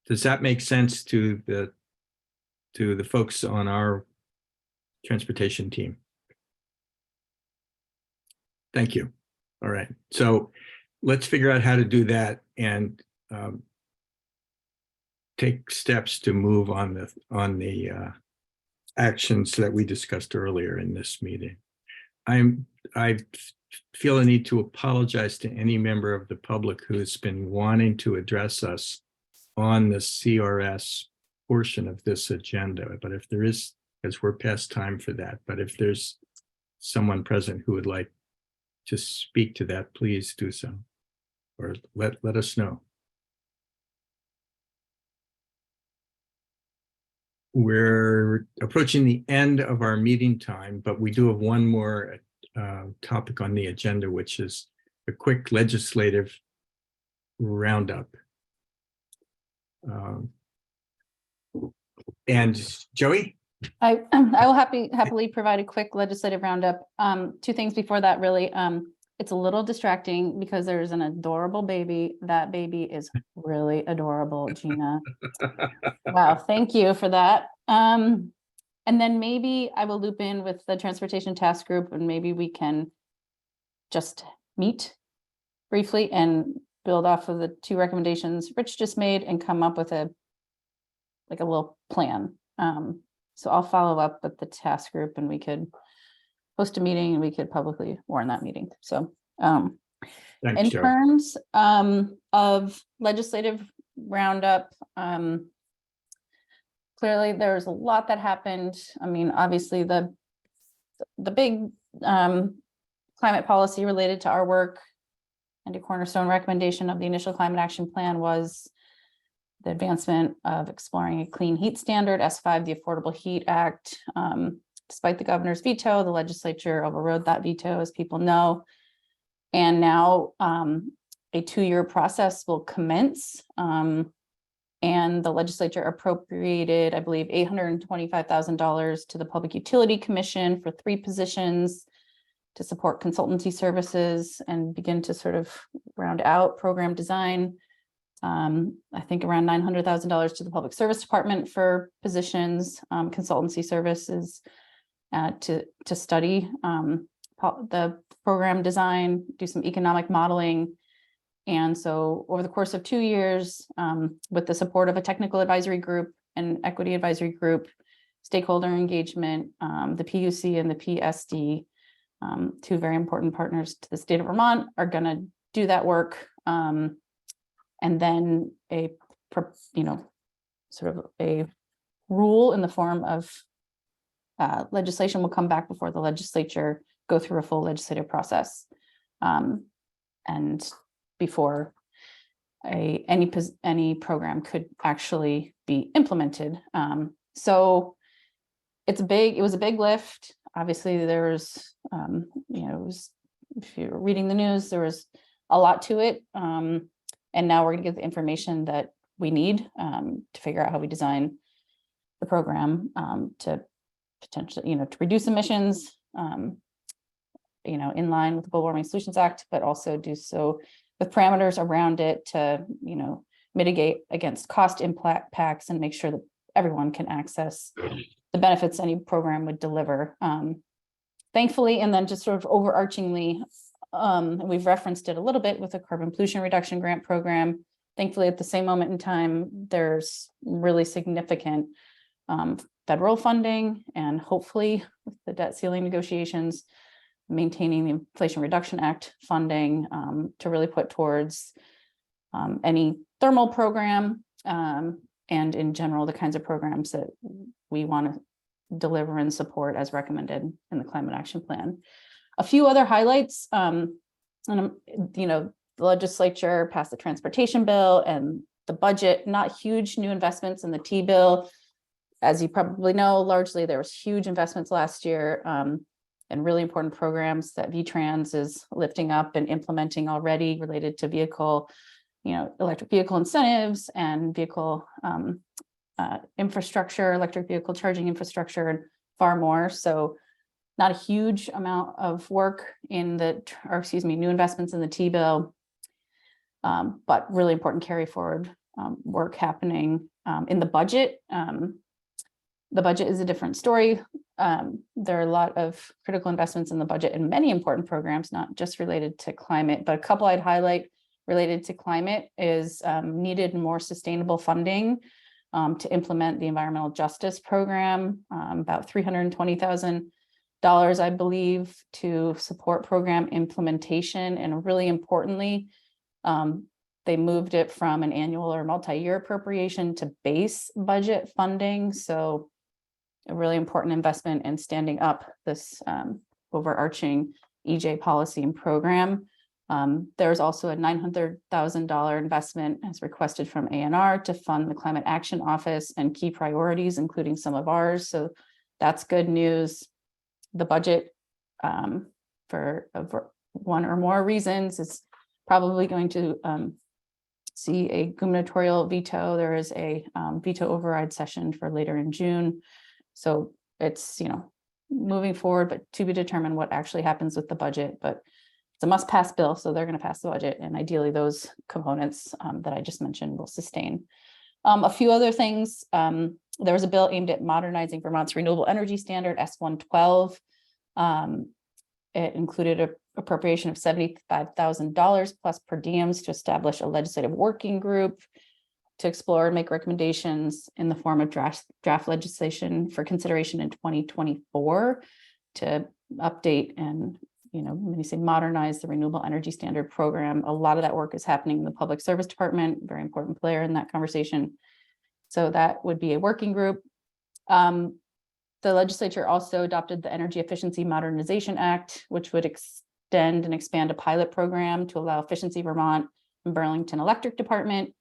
does that make sense to the folks on our transportation team? Thank you. All right. So let's figure out how to do that and take steps to move on the actions that we discussed earlier in this meeting. I feel a need to apologize to any member of the public who's been wanting to address us on the CRS portion of this agenda. But if there is, because we're past time for that, but if there's someone present who would like to speak to that, please do so, or let us know. We're approaching the end of our meeting time, but we do have one more topic on the agenda, which is a quick legislative roundup. And Joey? I will happily provide a quick legislative roundup. Two things before that, really. It's a little distracting because there's an adorable baby. That baby is really adorable, Gina. Wow, thank you for that. And then maybe I will loop in with the Transportation Task Group, and maybe we can just meet briefly and build off of the two recommendations Rich just made and come up with a little plan. So I'll follow up with the task group, and we could host a meeting and we could publicly warn that meeting. So Thanks, in Joey. terms of legislative roundup, clearly there's a lot that happened. I mean, obviously the big climate policy related to our work and a cornerstone recommendation of the initial climate action plan was the advancement of exploring a clean heat standard, S5, the Affordable Heat Act. Despite the governor's veto, the legislature overrode that veto, as people know. And now a 2-year process will commence. And the legislature appropriated, I believe, $825,000 to the Public Utility Commission for 3 positions to support consultancy services and begin to sort of round out program design. I think around $900,000 to the Public Service Department for positions, consultancy services to study the program design, do some economic modeling. And so over the course of 2 years, with the support of a technical advisory group and equity advisory group, stakeholder engagement, the PUC and the PSD, 2 very important partners to the state of Vermont, are going to do that work. And then sort of a rule in the form of legislation will come back before the legislature, go through a full legislative process. And before any program could actually be implemented. So it was a big lift. Obviously there was, if you're reading the news, there was a lot to it. And now we're going to get the information that we need to figure out how we design the program to potentially, to reduce emissions, in line with the Global Warming Solutions Act, but also do so with parameters around it to, mitigate against cost impacts and make sure that everyone can access the benefits any program would deliver. thankfully, and then just sort of overarchingly, we've referenced it a little bit with the carbon pollution reduction grant program. Thankfully, at the same moment in time, there's really significant federal funding, and hopefully with the debt ceiling negotiations, maintaining the Inflation Reduction Act funding to really put towards any thermal program and in general, the kinds of programs that we want to deliver and support as recommended in the Climate Action Plan. A few other highlights, the legislature passed the transportation bill and the budget, not huge new investments in the T-bill. As you probably know, largely there was huge investments last year and really important programs that VTrans is lifting up and implementing already related to vehicle, electric vehicle incentives and vehicle infrastructure, electric vehicle charging infrastructure, and far more. So not a huge amount of work in new investments in the T-bill, but really important carry forward work happening in the budget. The budget is a different story. There are a lot of critical investments in the budget and many important programs, not just related to climate, but a couple I'd highlight related to climate is needed more sustainable funding to implement the environmental justice program, about $320,000, I believe, to support program implementation. And really importantly, they moved it from an annual or multi-year appropriation to base budget funding. So a really important investment in standing up this overarching EJ policy and program. There's also a $900,000 investment as requested from ANR to fund the Climate Action Office and key priorities, including some of ours. So that's good news. The budget, for one or more reasons, is probably going to see a gubernatorial veto. There is a veto override session for later in June. So it's, moving forward, but to be determined what actually happens with the budget. But it's a must pass bill, so they're going to pass the budget. And ideally those components that I just mentioned will sustain. A few other things. There was a bill aimed at modernizing Vermont's renewable energy standard, S112. It included an appropriation of $75,000 plus per diems to establish a legislative working group to explore and make recommendations in the form of draft legislation for consideration in 2024 to update and, when you say modernize the renewable energy standard program. A lot of that work is happening in the Public Service Department, very important player in that conversation. So that would be a working group. The legislature also adopted the Energy Efficiency Modernization Act, which would extend and expand a pilot program to allow Efficiency Vermont and Burlington Electric Department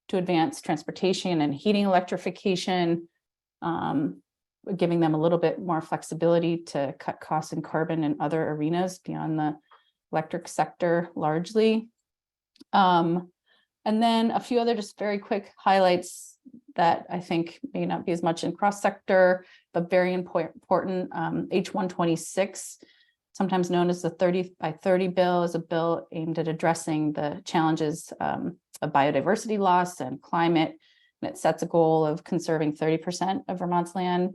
to advance transportation and heating electrification, giving them a little bit more flexibility to cut costs and carbon in other arenas beyond the electric sector largely. And then a few other just very quick highlights that I think may not be as much in cross-sector, but very important. H126, sometimes known as the 30 by 30 bill, is a bill aimed at addressing the challenges of biodiversity loss and climate. And it sets a goal of conserving 30% of Vermont's land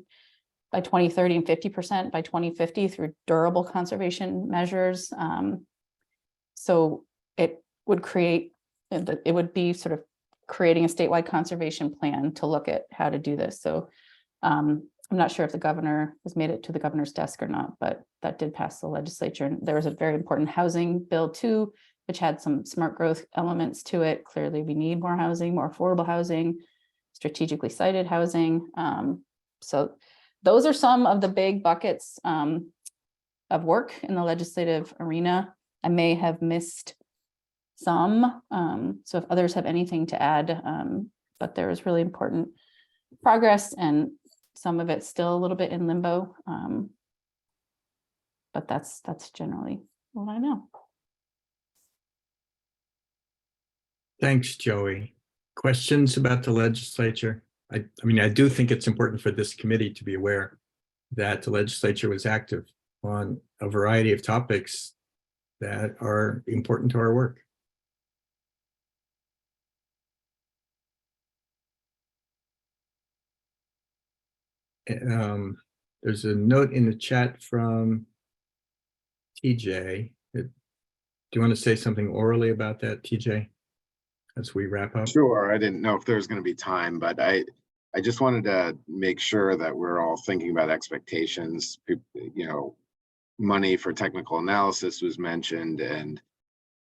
by 2030 and 50% by 2050 through durable conservation measures. So it would be sort of creating a statewide conservation plan to look at how to do this. So I'm not sure if the governor has made it to the governor's desk or not, but that did pass the legislature. And there was a very important housing bill too, which had some smart growth elements to it. Clearly, we need more housing, more affordable housing, strategically sited housing. So those are some of the big buckets of work in the legislative arena. I may have missed some, so if others have anything to add, but there is really important progress and some of it's still a little bit in limbo. But that's generally what I know. Thanks, Joey. Questions about the legislature? I mean, I do think it's important for this committee to be aware that the legislature was active on a variety of topics that are important to our work. There's a note in the chat from TJ. Do you want to say something orally about that, TJ, as we wrap up? Sure, I didn't know if there was going to be time, but I just wanted to make sure that we're all thinking about expectations. You know, money for technical analysis was mentioned, and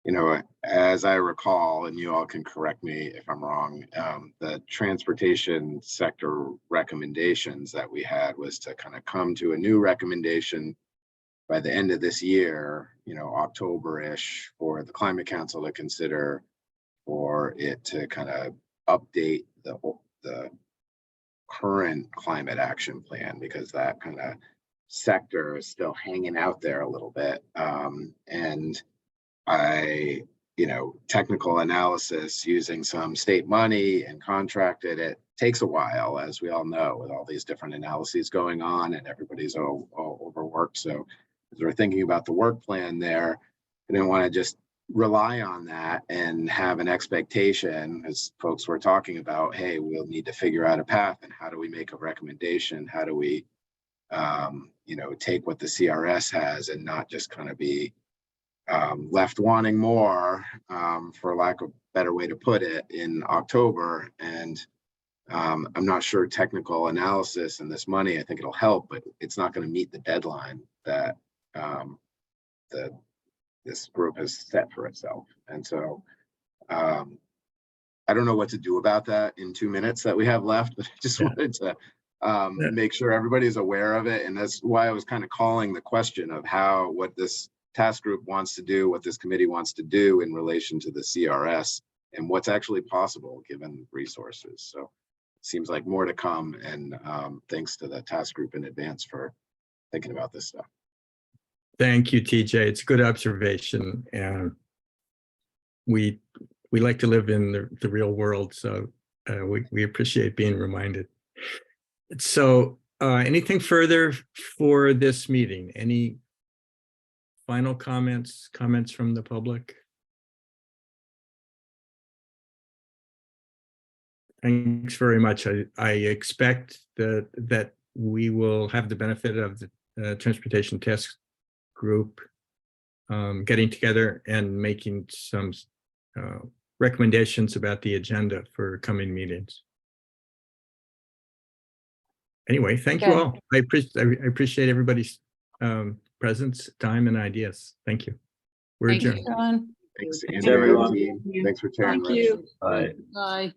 you know, as I recall, and you all can correct me if I'm wrong, the transportation sector recommendations that we had was to kind of come to a new recommendation by the end of this year, you know, October-ish, for the Climate Council to consider, for it to kind of update the current climate action plan, because that kind of sector is still hanging out there a little bit. And you know, technical analysis using some state money and contracted, it takes a while, as we all know, with all these different analyses going on and everybody's all overworked. So as we're thinking about the work plan there, I didn't want to just rely on that and have an expectation, as folks were talking about, hey, we'll need to figure out a path, and how do we make a recommendation? How do we, you know, take what the CRS has and not just kind of be left wanting more, for lack of a better way to put it, in October. And I'm not sure technical analysis and this money, I think it'll help, but it's not going to meet the deadline that this group has set for itself. And so I don't know what to do about that in 2 minutes that we have left, but I just wanted to make sure everybody's aware of it. And that's why I was kind of calling the question of what this task group wants to do, what this committee wants to do in relation to the CRS, and what's actually possible given resources. So it seems like more to come, and thanks to the task group in advance for thinking about this stuff. Thank you, TJ. It's a good observation, and we like to live in the real world, so we appreciate being reminded. So anything further for this meeting? Any final comments from the public? Thanks very much. I expect that we will have the benefit of the Transportation Task Group getting together and making some recommendations about the agenda for coming meetings. Anyway, thank you all. I appreciate everybody's presence, time, and ideas. Thank you. We're Thank you, adjourned. John. Thanks, Thanks, everyone. Thanks for sharing. Thank you. Bye. Bye.